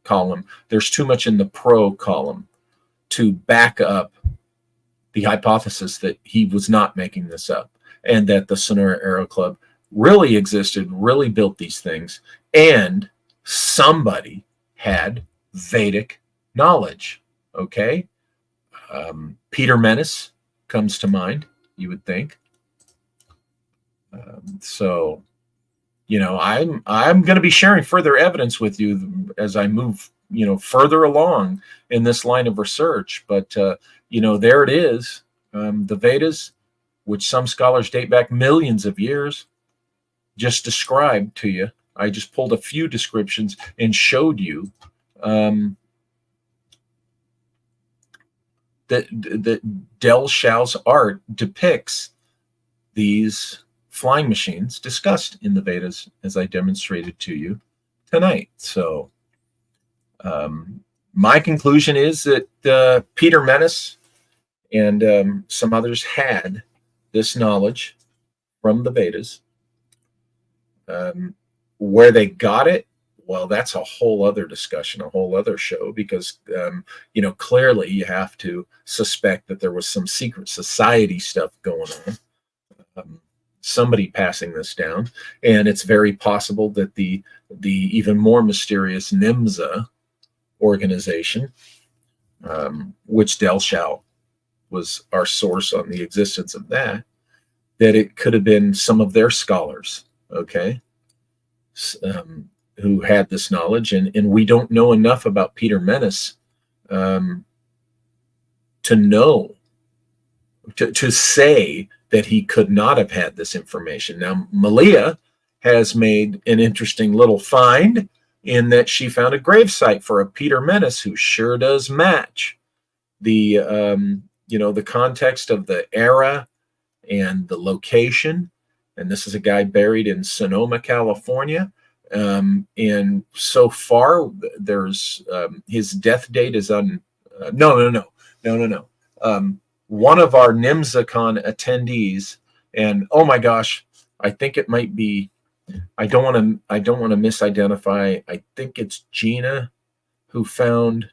column, there's too much in the pro column to back up the hypothesis that he was not making this up, and that the Sonora Aero Club really existed, really built these things, and somebody had Vedic knowledge. Okay, Peter Menace comes to mind, you would think. I'm going to be sharing further evidence with you as I move, further along in this line of research. But, there it is. The Vedas, which some scholars date back millions of years, just described to you. I just pulled a few descriptions and showed you that Dellschau's art depicts these flying machines discussed in the Vedas, as I demonstrated to you tonight. So my conclusion is that Peter Menace and some others had this knowledge from the Vedas. Where they got it, well, that's a whole other discussion, a whole other show, because, clearly you have to suspect that there was some secret society stuff going on. Somebody passing this down, and it's very possible that the even more mysterious NYMZA organization, which Dellschau was our source on the existence of that it could have been some of their scholars, okay, who had this knowledge, and we don't know enough about Peter Menace to know, to say that he could not have had this information. Now, Malia has made an interesting little find in that she found a gravesite for a Peter Menace who sure does match the, the context of the era and the location. And this is a guy buried in Sonoma, California. And so far, there's his death date is no. One of our NYMZACON attendees, and oh my gosh, I think it might be, I don't want to misidentify. I think it's Gina who found,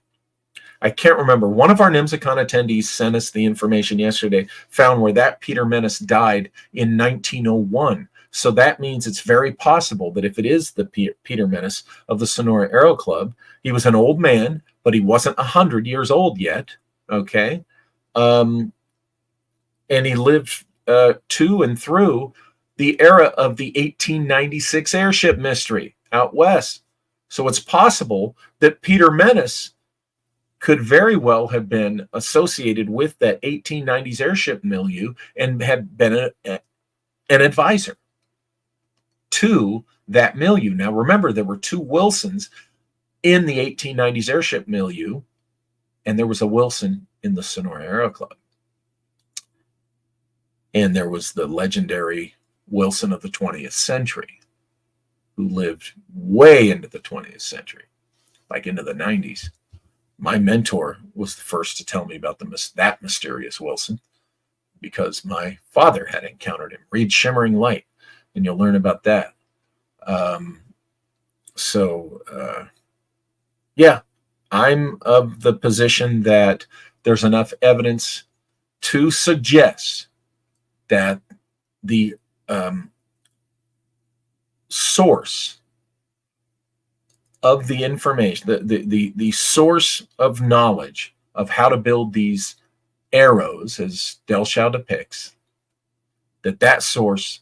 I can't remember. One of our NYMZACON attendees sent us the information yesterday, found where that Peter Menace died in 1901. So that means it's very possible that if it is the Peter Menace of the Sonora Aero Club, he was an old man, but he wasn't 100 years old yet. Okay. And he lived to and through the era of the 1896 airship mystery out west. So it's possible that Peter Menace could very well have been associated with that 1890s airship milieu and had been an advisor to that milieu. Now, remember, there were two Wilsons in the 1890s airship milieu, and there was a Wilson in the Sonora Aero Club. And there was the legendary Wilson of the 20th century, who lived way into the 20th century, like into the 90s. My mentor was the first to tell me about that mysterious Wilson, because my father had encountered him. Read Shimmering Light, and you'll learn about that. Yeah, I'm of the position that there's enough evidence to suggest that the source of the information, the source of knowledge of how to build these arrows, as Dellschau depicts, that source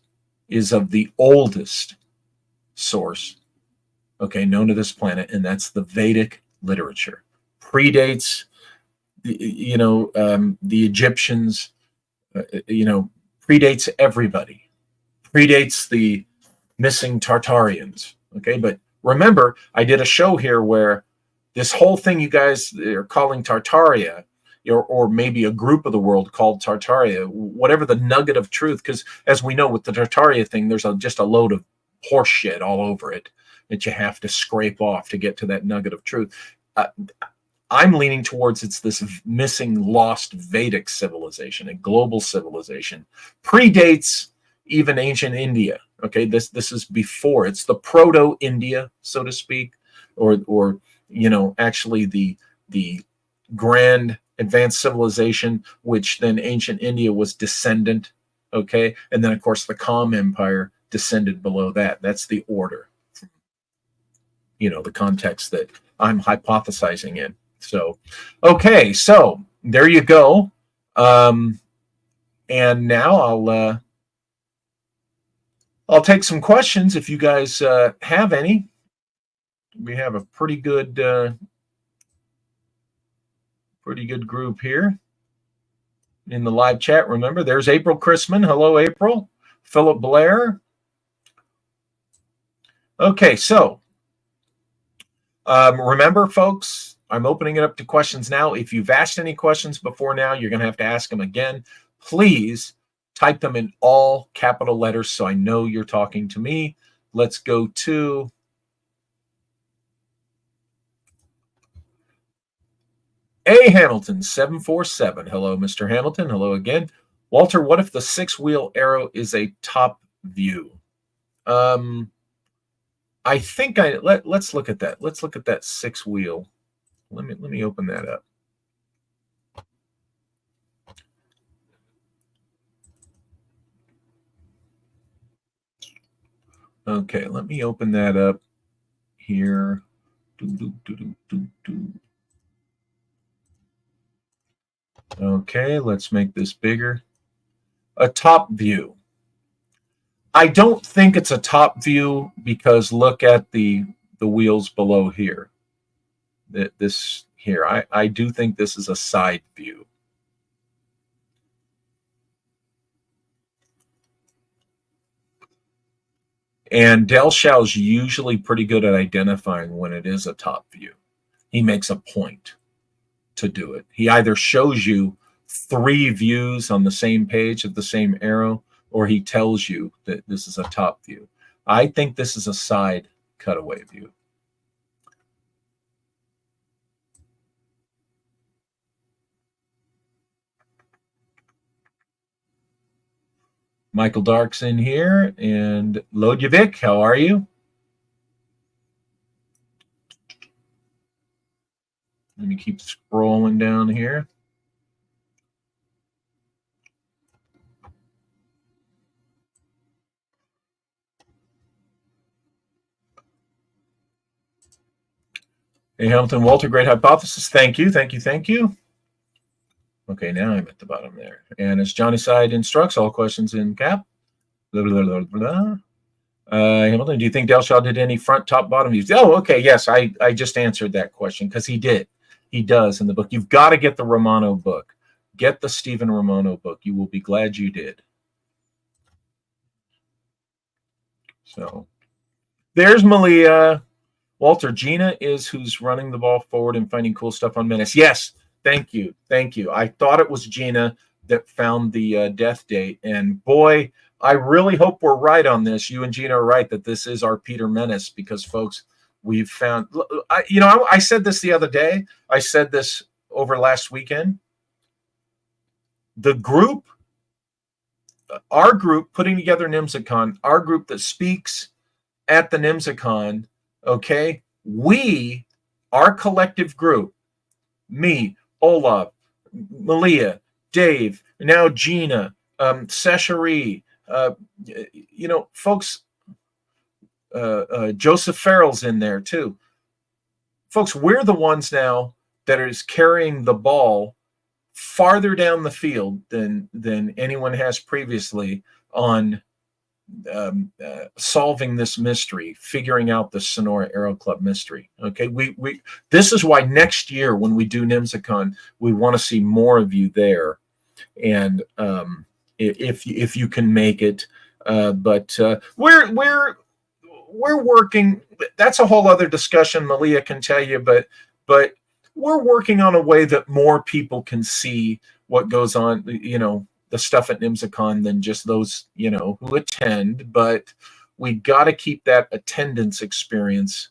is of the oldest source, okay, known to this planet, and that's the Vedic literature. Predates, the Egyptians, predates everybody, predates the missing Tartarians, okay? But remember, I did a show here where this whole thing you guys are calling Tartaria, or maybe a group of the world called Tartaria, whatever the nugget of truth, because as we know with the Tartaria thing, there's just a load of horse shit all over it that you have to scrape off to get to that nugget of truth. I'm leaning towards it's this missing, lost Vedic civilization, a global civilization. Predates even ancient India. Okay, this is before. It's the proto-India, so to speak, or actually the grand advanced civilization, which then ancient India was descendant. Okay, and then of course the Kham Empire descended below that. That's the order. The context that I'm hypothesizing in. So, okay, so there you go. And now I'll take some questions if you guys have any. We have a pretty good group here in the live chat. Remember, there's April Chrisman. Hello, April. Philip Blair. Okay, so remember, folks, I'm opening it up to questions now. If you've asked any questions before now, you're going to have to ask them again. Please type them in all capital letters so I know you're talking to me. Let's go to A. Hamilton, 747. Hello, Mr. Hamilton. Hello again. Walter, what if the 6-wheel arrow is a top view? I think let's look at that. Let's look at that 6-wheel. Let me open that up. Okay, let me open that up here. Okay, let's make this bigger. A top view. I don't think it's a top view because look at the wheels below here. This here, I do think this is a side view. And Dellschau's usually pretty good at identifying when it is a top view. He makes a point to do it. He either shows you 3 views on the same page of the same arrow, or he tells you that this is a top view. I think this is a side cutaway view. Michael Dark's in here, and Lodjevic, how are you? Let me keep scrolling down here. Hey, Hamilton, Walter, great hypothesis. Thank you, thank you, thank you. Okay, now I'm at the bottom there. And as Johnny Side instructs, all questions in cap. Blah, blah, blah, blah. Hamilton, do you think Dellschau did any front, top, bottom views? Oh, okay, yes, I just answered that question because he did. He does in the book. You've got to get the Romano book. Get the Stephen Romano book. You will be glad you did. So there's Malia. Walter, Gina is who's running the ball forward and finding cool stuff on Menace. Yes, thank you. Thank you. I thought it was Gina that found the death date. And boy, I really hope we're right on this. You and Gina are right that this is our Peter Menace because, folks, we've found, I said this the other day. I said this over last weekend. The group, our group putting together NYMZACON, our group that speaks at the NYMZACON, okay, our collective group, me, Olaf, Malia, Dave, now Gina, Sesheri, folks, Joseph Farrell's in there too. Folks, we're the ones now that is carrying the ball farther down the field than anyone has previously on solving this mystery, figuring out the Sonora Aero Club mystery. Okay, we this is why next year when we do NYMZACON, we want to see more of you there, and if you can make it, but we're working. That's a whole other discussion. Malia can tell you, but we're working on a way that more people can see what goes on. The stuff at NYMZACON than just those, who attend, but we got to keep that attendance experience,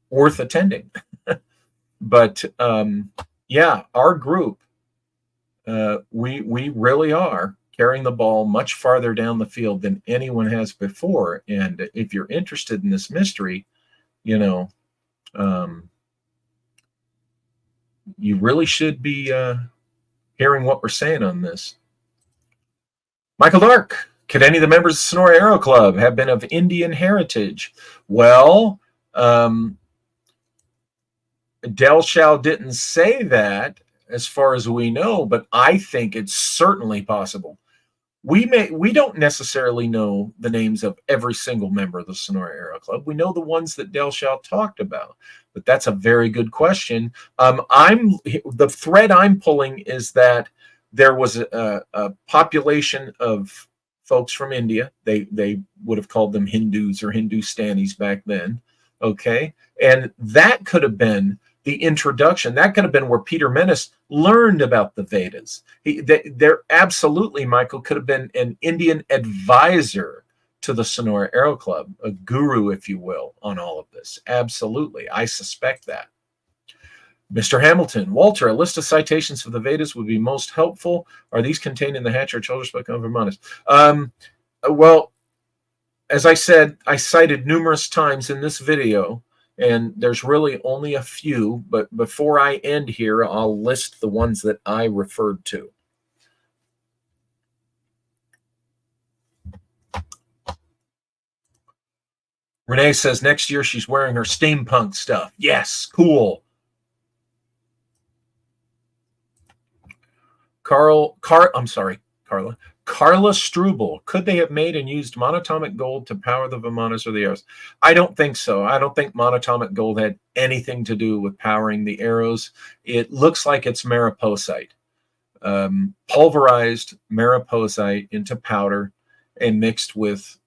worth attending. But yeah, our group, we really are carrying the ball much farther down the field than anyone has before. And if you're interested in this mystery, you really should be hearing what we're saying on this. Michael Dark, could any of the members of the Sonora Aero Club have been of Indian heritage? Well, Dellschau didn't say that as far as we know, but I think it's certainly possible. We don't necessarily know the names of every single member of the Sonora Aero Club. We know the ones that Dellschau talked about, but that's a very good question. The thread I'm pulling is that there was a population of folks from India. They would have called them Hindus or Hindustanis back then. Okay, and that could have been the introduction. That could have been where Peter Menace learned about the Vedas. There absolutely, Michael, could have been an Indian advisor to the Sonora Aero Club, a guru, if you will, on all of this. Absolutely. I suspect that. Mr. Hamilton, Walter, a list of citations for the Vedas would be most helpful. Are these contained in the Hatch or Children's Book of Vimanas? Well, as I said, I cited numerous times in this video, and there's really only a few, but before I end here, I'll list the ones that I referred to. Renee says next year she's wearing her steampunk stuff. Yes, cool. Carla Struble, could they have made and used monatomic gold to power the Vimanas or the arrows? I don't think so. I don't think monatomic gold had anything to do with powering the arrows. It looks like it's mariposite, pulverized mariposite into powder and mixed with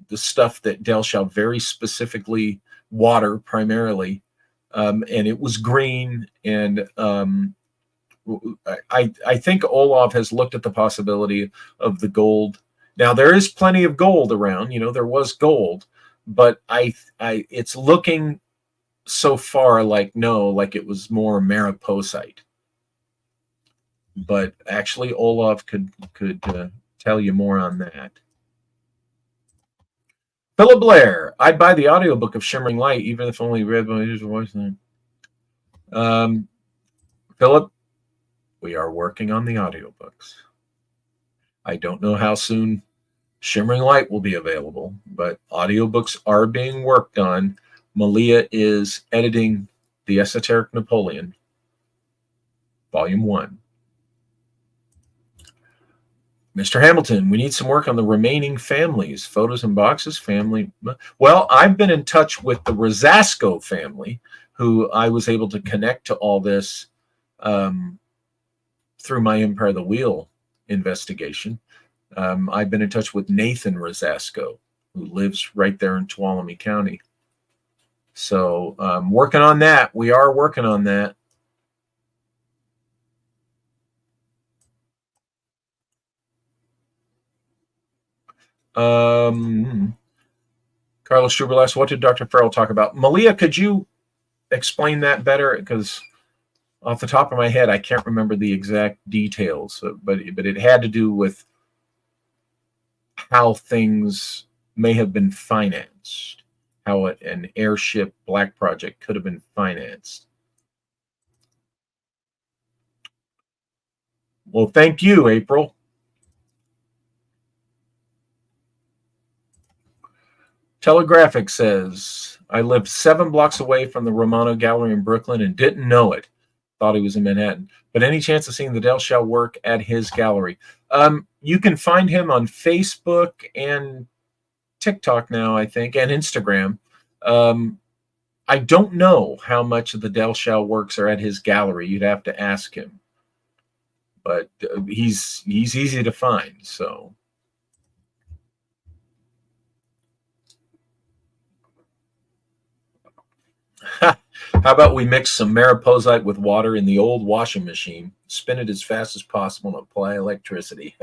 the stuff that Dellschau very specifically, water primarily, and it was green. And I think Olaf has looked at the possibility of the gold. Now there is plenty of gold around. There was gold, but it's looking so far like it was more mariposite. But actually, Olaf could tell you more on that. Philip Blair, I'd buy the audiobook of Shimmering Light, even if only read by his voice. Philip, we are working on the audiobooks. I don't know how soon Shimmering Light will be available, but audiobooks are being worked on. Malia is editing The Esoteric Napoleon, Volume 1. Mr. Hamilton, we need some work on the remaining families, photos and boxes, family. Well, I've been in touch with the Rosasco family, who I was able to connect to all this through my Empire of the Wheel investigation. I've been in touch with Nathan Rosasco, who lives right there in Tuolumne County. So working on that. We are working on that. Carlos Schuberlas, what did Dr. Farrell talk about? Malia, could you explain that better? Because off the top of my head, I can't remember the exact details, but it had to do with how things may have been financed, how an airship black project could have been financed. Well, thank you, April. Telegraphic says, I lived 7 blocks away from the Romano Gallery in Brooklyn and didn't know it. Thought he was in Manhattan. But any chance of seeing the Dellschau work at his gallery? You can find him on Facebook and TikTok now, I think, and Instagram. I don't know how much of the Dellschau works are at his gallery. You'd have to ask him. But he's easy to find, so... How about we mix some mariposite with water in the old washing machine, spin it as fast as possible, and apply electricity?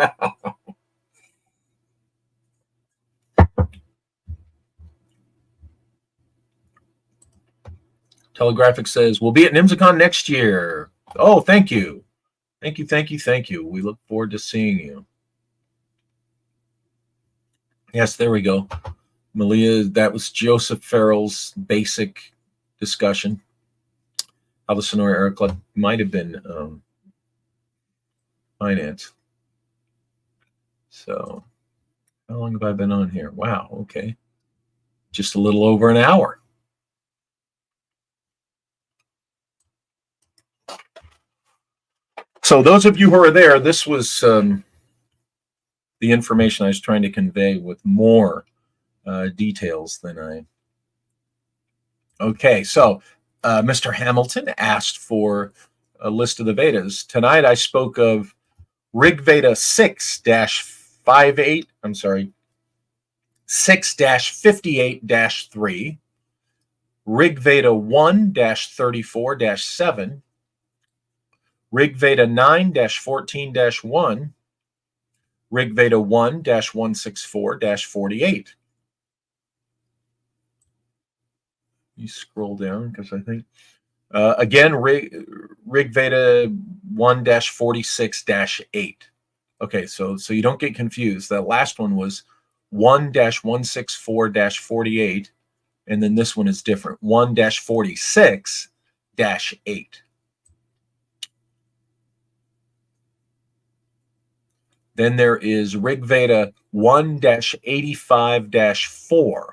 Telegraphic says, we'll be at NYMZACON next year. Oh, thank you. Thank you, thank you, thank you. We look forward to seeing you. Yes, there we go. Malia, that was Joseph Farrell's basic discussion. How the Sonora Aero Club might have been financed. So, how long have I been on here? Wow, okay. Just a little over an hour. So those of you who are there, this was the information I was trying to convey with more details than I... Okay, so Mr. Hamilton asked for a list of the Vedas. Tonight I spoke of Rig Veda 6-58, I'm sorry, 6-58-3, Rig Veda 1-34-7, Rig Veda 9-14-1, Rig Veda 1-164-48. You scroll down because I think, again, Rig Veda 1-46-8. Okay, so you don't get confused. That last one was 1-164-48, and then this one is different, 1-46-8. Then there is Rig Veda 1-85-4.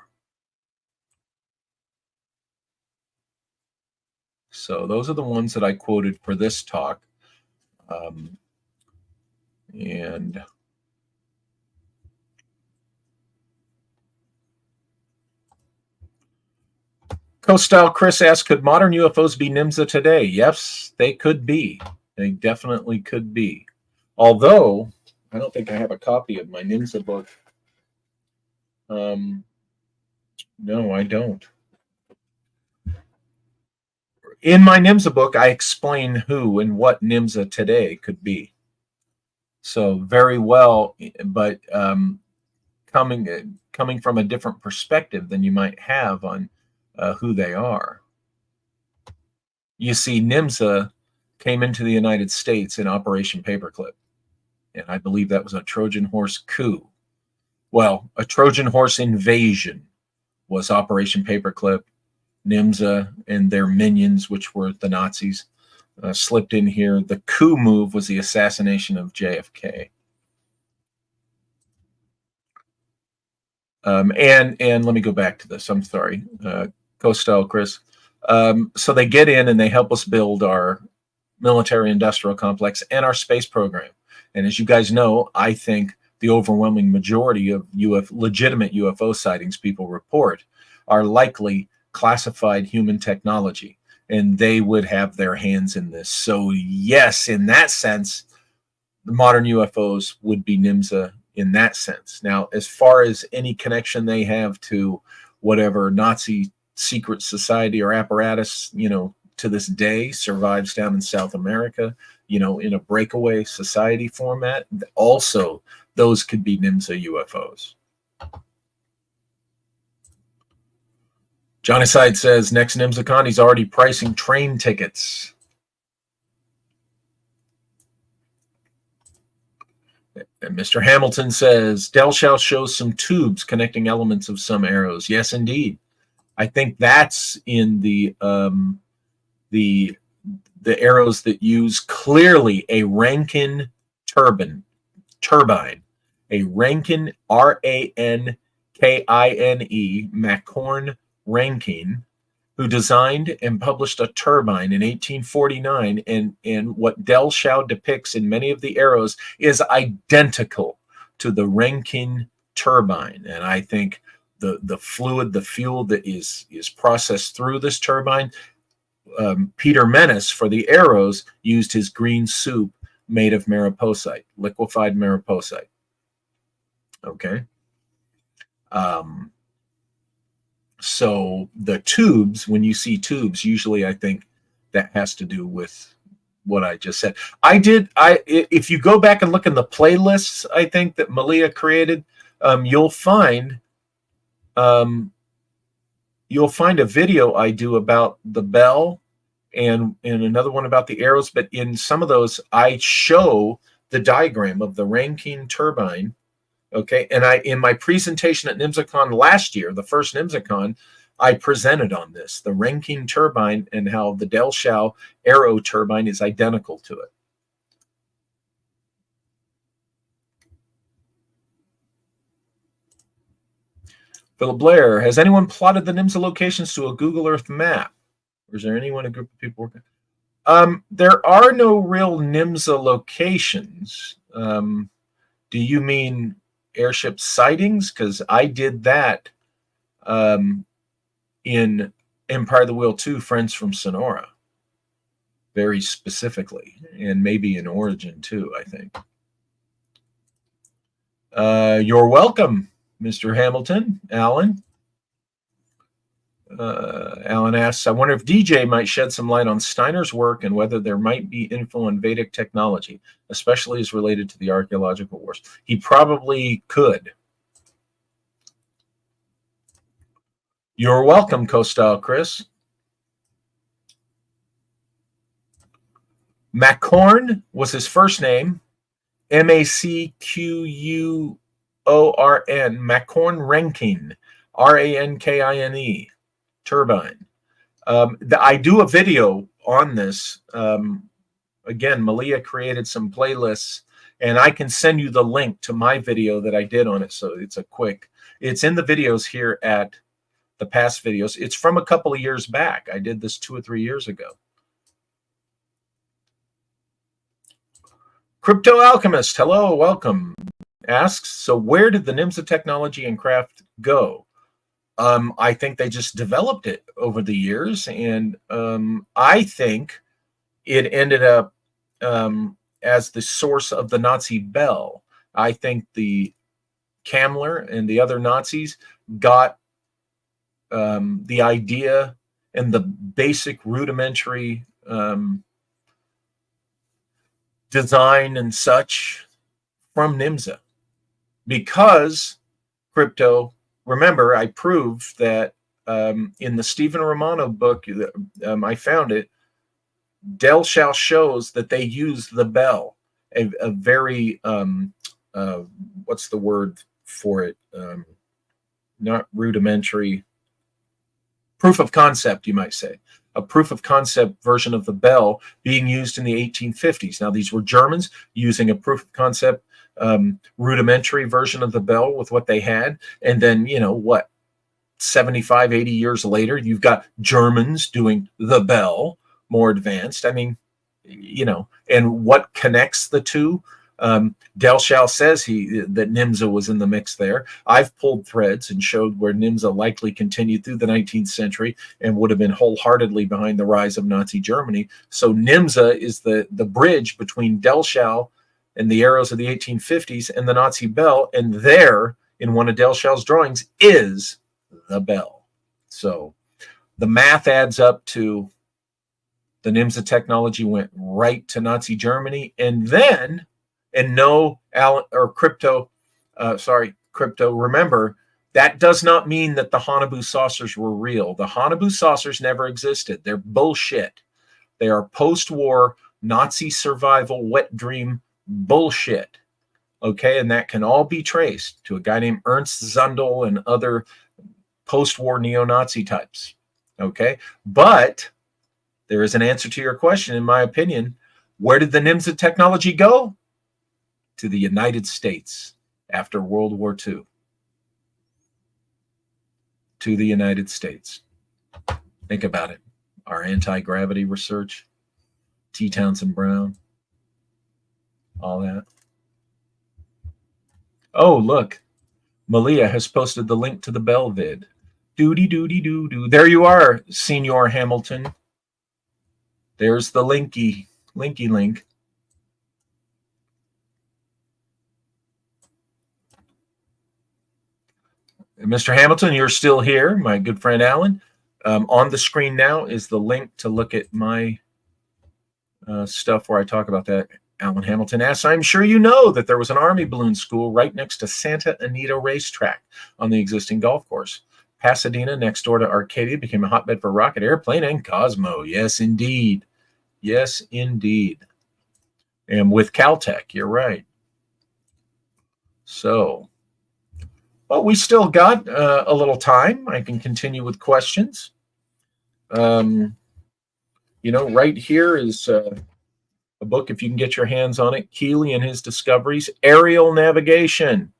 So those are the ones that I quoted for this talk. And Co-Style Chris asked, could modern UFOs be NYMZA today? Yes, they could be. They definitely could be. Although, I don't think I have a copy of my NYMZA book. No, I don't. In my NYMZA book, I explain who and what NYMZA today could be. So very well, but coming from a different perspective than you might have on who they are. You see, NYMZA came into the United States in Operation Paperclip. And I believe that was a Trojan horse coup. Well, a Trojan horse invasion was Operation Paperclip. NYMZA and their minions, which were the Nazis, slipped in here. The coup move was the assassination of JFK. And let me go back to this. I'm sorry, Co-Style Chris. So they get in and they help us build our military-industrial complex and our space program. And as you guys know, I think the overwhelming majority of legitimate UFO sightings people report are likely classified human technology, and they would have their hands in this. So yes, in that sense, the modern UFOs would be NYMZA in that sense. Now, as far as any connection they have to whatever Nazi secret society or apparatus, to this day survives down in South America, in a breakaway society format, also those could be NYMZA UFOs. Johnny Side says, next NYMZACON, he's already pricing train tickets. And Mr. Hamilton says, Dellschau shows some tubes connecting elements of some arrows. Yes, indeed. I think that's in the arrows that use clearly a Rankine turbine, a Rankine, Rankine, McCorn Rankine, who designed and published a turbine in 1849. And what Dellschau depicts in many of the arrows is identical to the Rankine turbine. And I think the fluid, the fuel that is processed through this turbine, Peter Menace for the arrows used his green soup made of mariposite, liquefied mariposite. Okay. So the tubes, when you see tubes, usually I think that has to do with what I just said. If you go back and look in the playlists, I think that Malia created, you'll find a video I do about the bell and another one about the arrows. But in some of those, I show the diagram of the Rankine turbine. Okay, and in my presentation at NYMZACON last year, the first NYMZACON, I presented on this, the Rankine turbine, and how the Dellschau Aero turbine is identical to it. Philip Blair, has anyone plotted the NYMZA locations to a Google Earth map? Or is there anyone, a group of people working? There are no real NYMZA locations. Do you mean airship sightings? Because I did that in Empire of the Wheel 2, Friends from Sonora, very specifically, and maybe in Origin too, I think. You're welcome, Mr. Hamilton. Alan. Alan asks, I wonder if DJ might shed some light on Steiner's work and whether there might be info on Vedic technology, especially as related to the archaeological wars. He probably could. You're welcome, Co-Style Chris. McCorn was his first name. MacQuorn. McCorn Rankine. Rankine. Turbine. I do a video on this. Again, Malia created some playlists, and I can send you the link to my video that I did on it. So it's in the videos here at the past videos. It's from a couple of years back. I did this 2 or 3 years ago. Crypto Alchemist, hello, welcome. Asks, so where did the NYMZA technology and craft go? I think they just developed it over the years, and I think it ended up as the source of the Nazi bell. I think the Kammler and the other Nazis got the idea and the basic rudimentary design and such from NYMZA, because crypto. Remember, I proved that in the Stephen Romano book, I found it, Dellschau shows that they use the bell, a very, what's the word for it? Not rudimentary, proof of concept, you might say. A proof of concept version of the bell being used in the 1850s. Now, these were Germans using a proof of concept rudimentary version of the bell with what they had, and then 75, 80 years later you've got Germans doing the bell more advanced. I mean, and what connects the two? Dellschau says that NYMZA was in the mix there. I've pulled threads and showed where NYMZA likely continued through the 19th century and would have been wholeheartedly behind the rise of Nazi Germany. So NYMZA is the bridge between Dellschau and the arrows of the 1850s and the Nazi bell, and there, in one of Dellschau's drawings, is the bell. So the math adds up to the NYMZA technology went right to Nazi Germany, and then, crypto, remember, that does not mean that the Haunebu saucers were real. The Haunebu saucers never existed. They're bullshit. They are post-war Nazi survival wet dream bullshit. Okay, and that can all be traced to a guy named Ernst Zundel and other post-war neo-Nazi types. Okay, but there is an answer to your question, in my opinion. Where did the NYMZA technology go? to the United States after World War II. To the United States. Think about it. Our anti-gravity research, T. Townsend Brown, all that. Oh, look. Malia has posted the link to the Bell vid. Doody doody doo doo. There you are, Senior Hamilton. There's the linky link. Mr. Hamilton, you're still here, my good friend Alan. On the screen now is the link to look at my stuff where I talk about that. Alan Hamilton asks, I'm sure you know that there was an Army balloon school right next to Santa Anita Racetrack on the existing golf course. Pasadena, next door to Arcadia, became a hotbed for rocket, airplane, and Cosmo. Yes, indeed. Yes, indeed. And with Caltech, you're right. So, but we still got a little time. I can continue with questions. Right here is a book, if you can get your hands on it, Keeley and His Discoveries, Aerial Navigation.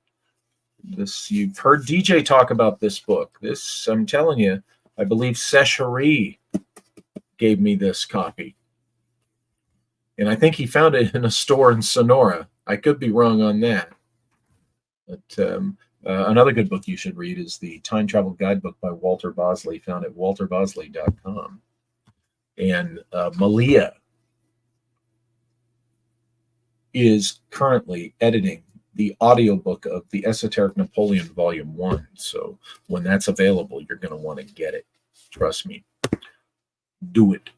This, you've heard DJ talk about this book. This, I'm telling you, I believe Seshari gave me this copy. And I think he found it in a store in Sonora. I could be wrong on that. But another good book you should read is the Time Travel Guidebook by Walter Bosley, found at walterbosley.com. And Malia is currently editing the audiobook of The Esoteric Napoleon Volume 1. So when that's available, you're going to want to get it. Trust me. Do it.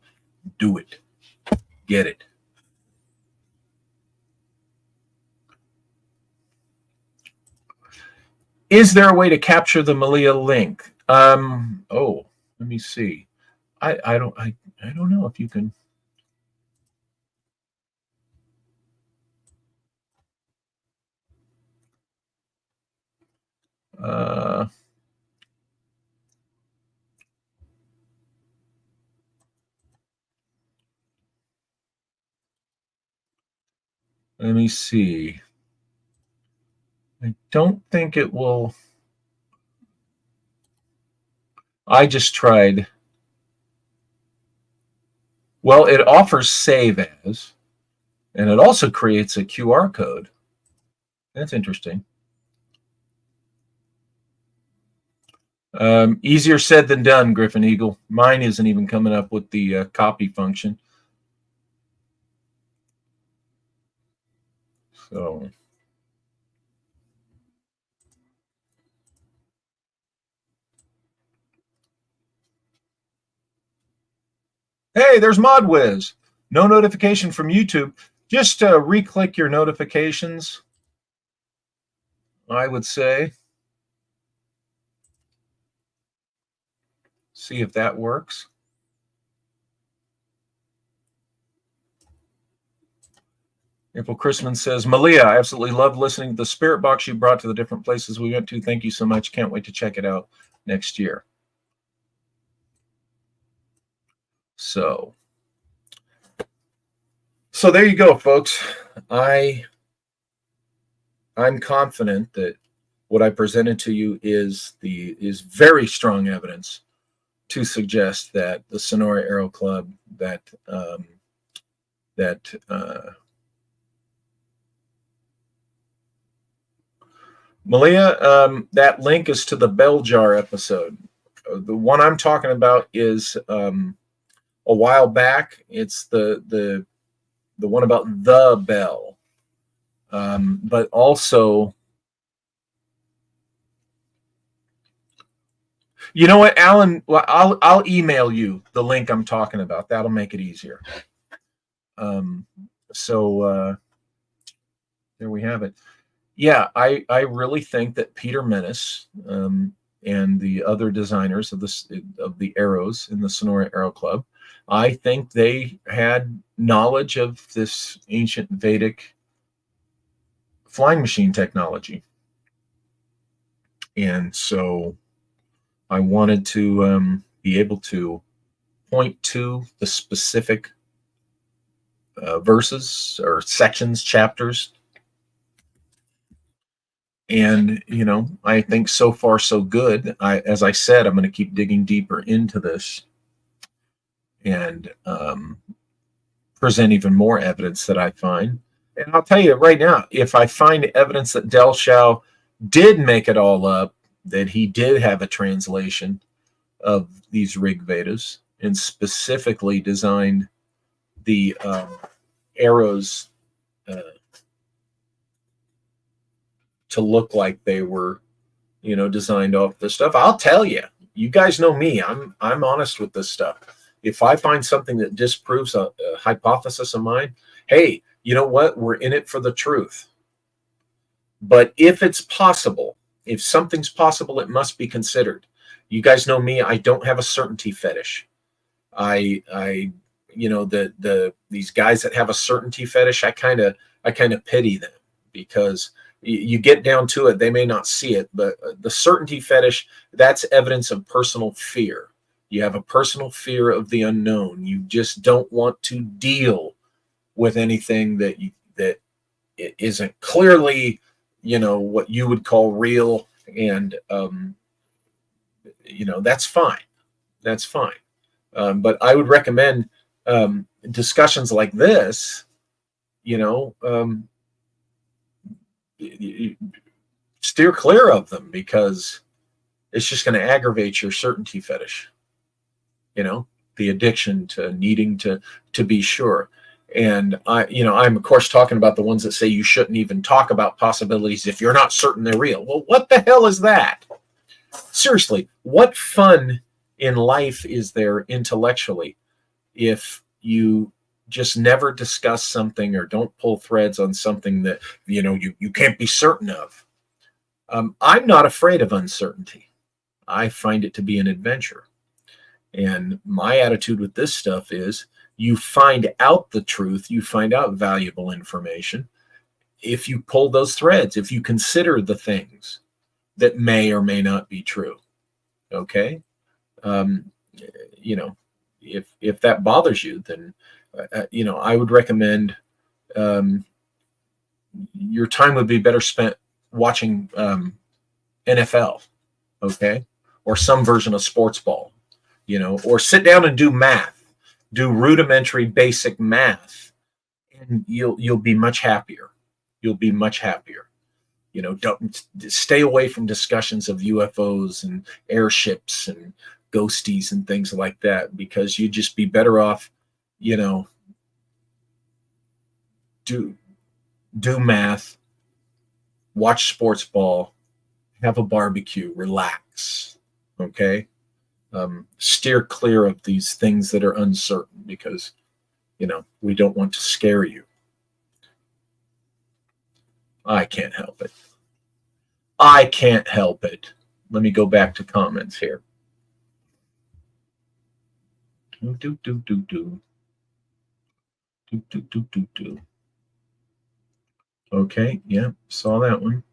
Do it. Get it. Is there a way to capture the Malia link? Let me see. I don't know if you can. Let me see. I don't think it will. I just tried. Well, it offers save as, and it also creates a QR code. That's interesting. Easier said than done, Griffin Eagle. Mine isn't even coming up with the copy function. So. Hey, there's ModWiz. No notification from YouTube. Just re-click your notifications, I would say. See if that works. April Chrisman says, Malia, I absolutely loved listening to the spirit box you brought to the different places we went to. Thank you so much. Can't wait to check it out next year. So there you go, folks. I'm confident that what I presented to you is very strong evidence to suggest that the Sonora Aero Club, that Malia, that link is to the bell jar episode. The one I'm talking about is a while back. It's the one about the bell, but also, you know what, Alan? Well, I'll email you the link I'm talking about. That'll make it easier. So there we have it. Yeah, I really think that Peter Menace and the other designers of the arrows in the Sonora Aero Club, I think they had knowledge of this ancient Vedic flying machine technology. And so I wanted to be able to point to the specific verses or sections, chapters And, I think so far so good. As I said, I'm going to keep digging deeper into this and present even more evidence that I find. And I'll tell you right now, if I find evidence that Dellschau did make it all up, that he did have a translation of these Rig Vedas and specifically designed the arrows to look like they were, designed off this stuff, I'll tell you. You guys know me. I'm honest with this stuff. If I find something that disproves a hypothesis of mine, hey, you know what? We're in it for the truth. But if it's possible, if something's possible, it must be considered. You guys know me. I don't have a certainty fetish. These guys that have a certainty fetish, I kind of pity them, because you get down to it, they may not see it, but the certainty fetish, that's evidence of personal fear. You have a personal fear of the unknown. You just don't want to deal with anything that it isn't clearly, what you would call real. And, that's fine. That's fine. But I would recommend discussions like this, steer clear of them, because it's just going to aggravate your certainty fetish, the addiction to needing to be sure. And I'm of course talking about the ones that say you shouldn't even talk about possibilities if you're not certain they're real. Well, what the hell is that? Seriously, what fun in life is there intellectually if you just never discuss something or don't pull threads on something that you can't be certain of? I'm not afraid of uncertainty. I find it to be an adventure. And my attitude with this stuff is, you find out the truth, you find out valuable information if you pull those threads, if you consider the things that may or may not be true. Okay? If that bothers you, then I would recommend your time would be better spent watching NFL, okay, or some version of sports ball, or sit down and do math, do rudimentary basic math, and you'll be much happier. You'll be much happier. Don't stay away from discussions of UFOs and airships and ghosties and things like that, because you'd just be better off, do math, watch sports ball, have a barbecue, relax. Okay. Steer clear of these things that are uncertain, because, we don't want to scare you. I can't help it. I can't help it. Let me go back to comments here. Okay, yeah, saw that one.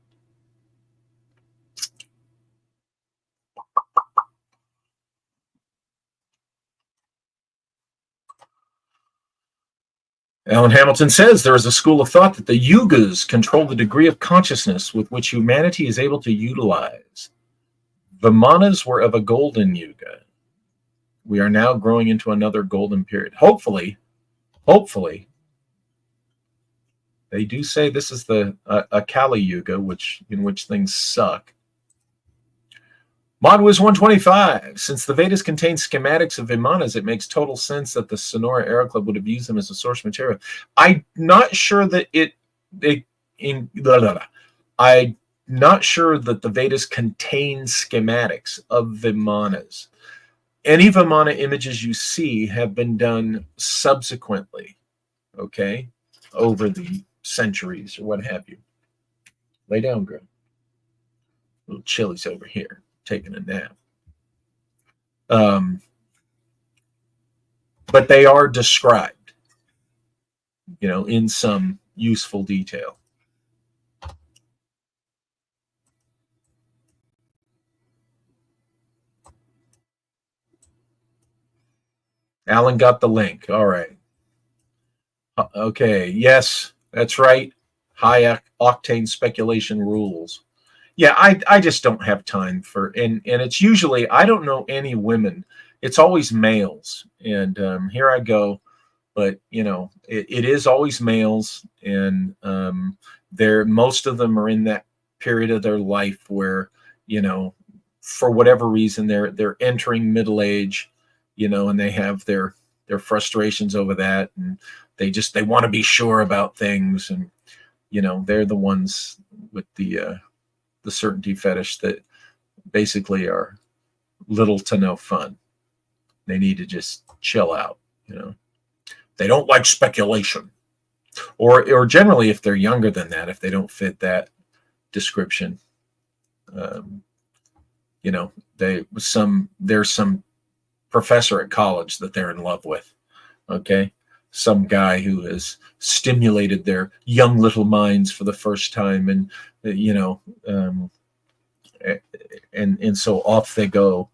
Alan Hamilton says there is a school of thought that the yugas control the degree of consciousness with which humanity is able to utilize. Vimanas were of a golden yuga. We are now growing into another golden period. Hopefully, they do say this is the Kali Yuga, in which things suck. Modwiz 125. Since the Vedas contain schematics of Vimanas, it makes total sense that the Sonora Aero Club would have used them as a source material. I'm not sure that I'm not sure that the Vedas contain schematics of Vimanas. Any Vimana images you see have been done subsequently, okay, over the centuries or what have you. Lay down, girl. Little Chili's over here taking a nap. But they are described, in some useful detail. Alan got the link. All right. Okay. Yes, that's right. High octane speculation rules. Yeah, I just don't have time for, and it's usually, I don't know any women. It's always males, and here I go. But it is always males, and they're, most of them are in that period of their life where, for whatever reason, they're entering middle age, and they have their frustrations over that, and they want to be sure about things, and they're the ones with the certainty fetish that basically are little to no fun. They need to just chill out. They don't like speculation, or generally, if they're younger than that, if they don't fit that description, there's some professor at college that they're in love with. Okay, some guy who has stimulated their young little minds for the first time, and and so off they go,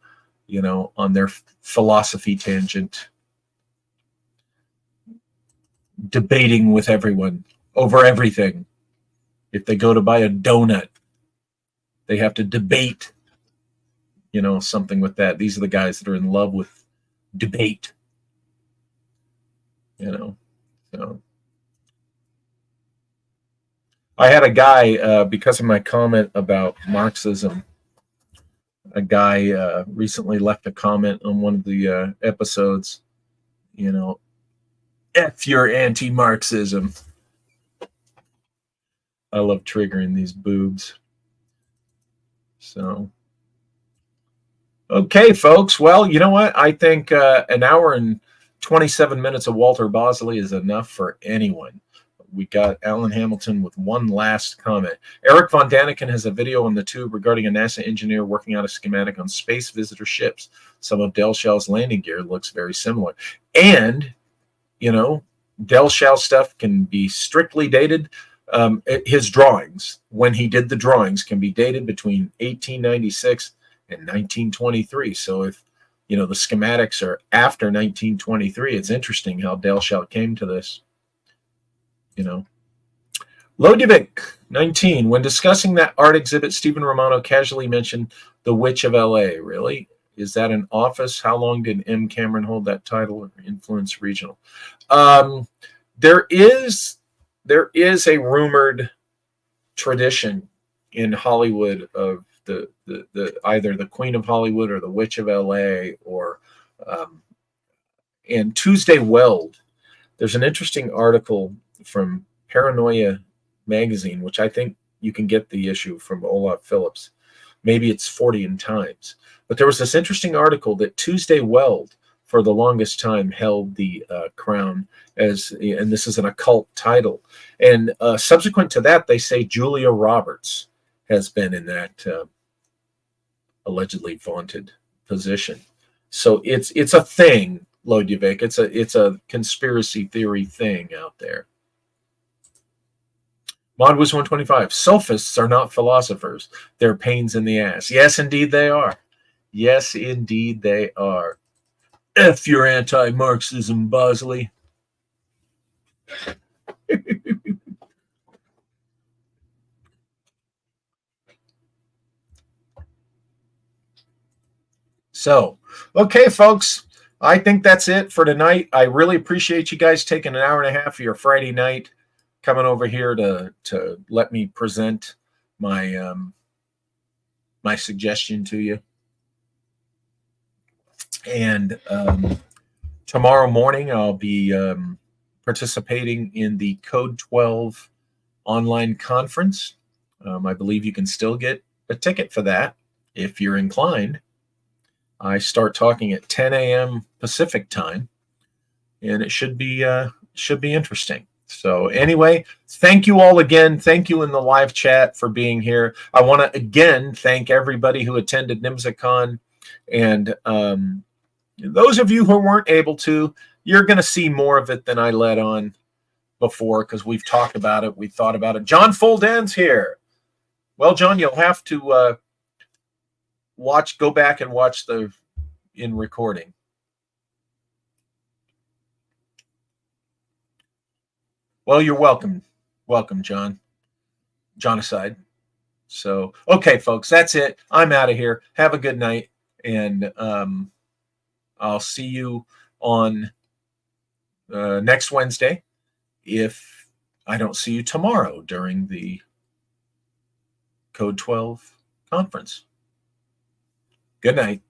on their philosophy tangent, debating with everyone over everything. If they go to buy a donut, they have to debate, something with that. These are the guys that are in love with debate, So I had a guy, because of my comment about Marxism, a guy recently left a comment on one of the episodes, F your anti-Marxism. I love triggering these boobs. So, okay, folks. Well, you know what? I think an hour and 27 minutes of Walter Bosley is enough for anyone. We got Alan Hamilton with one last comment. Eric von Daniken has a video on the tube regarding a NASA engineer working out a schematic on space visitor ships. Some of Dellschau's landing gear looks very similar. And, Dellschau stuff can be strictly dated. His drawings, when he did the drawings, can be dated between 1896 and 1923. So if, the schematics are after 1923, it's interesting how Dellschau came to this. Lodivic 19. When discussing that art exhibit, Stephen Romano casually mentioned The Witch of L.A. Really? Is that an office? How long did M. Cameron hold that title or influence regional? There is a rumored tradition in Hollywood of the either the Queen of Hollywood or the Witch of L.A. or and Tuesday Weld. There's an interesting article from Paranoia magazine, which I think you can get the issue from Olaf Phillips. Maybe it's 40 in Times. But there was this interesting article that Tuesday Weld, for the longest time, held the crown as, and this is an occult title. And subsequent to that, they say Julia Roberts has been in that allegedly vaunted position. So it's a thing, Lodjevic. It's a conspiracy theory thing out there. Modwiz 125. Sophists are not philosophers. They're pains in the ass. Yes, indeed they are. Yes, indeed they are. F your anti-Marxism, Bosley. So, okay, folks. I think that's it for tonight. I really appreciate you guys taking an hour and a half of your Friday night coming over here to let me present my my suggestion to you. And tomorrow morning, I'll be participating in the Code 12 online conference. I believe you can still get a ticket for that if you're inclined. I start talking at 10 a.m. Pacific time, and it should be interesting. So anyway, thank you all again. Thank you in the live chat for being here. I want to again thank everybody who attended NYMZACON, and those of you who weren't able to, you're going to see more of it than I let on before because we've talked about it. We thought about it. John Folden's here. Well, John, you'll have to go back and watch in recording. Well, you're welcome. Welcome, John. John aside. So, okay, folks, that's it. I'm out of here. Have a good night, and I'll see you on next Wednesday if I don't see you tomorrow during the Code 12 conference. Good night.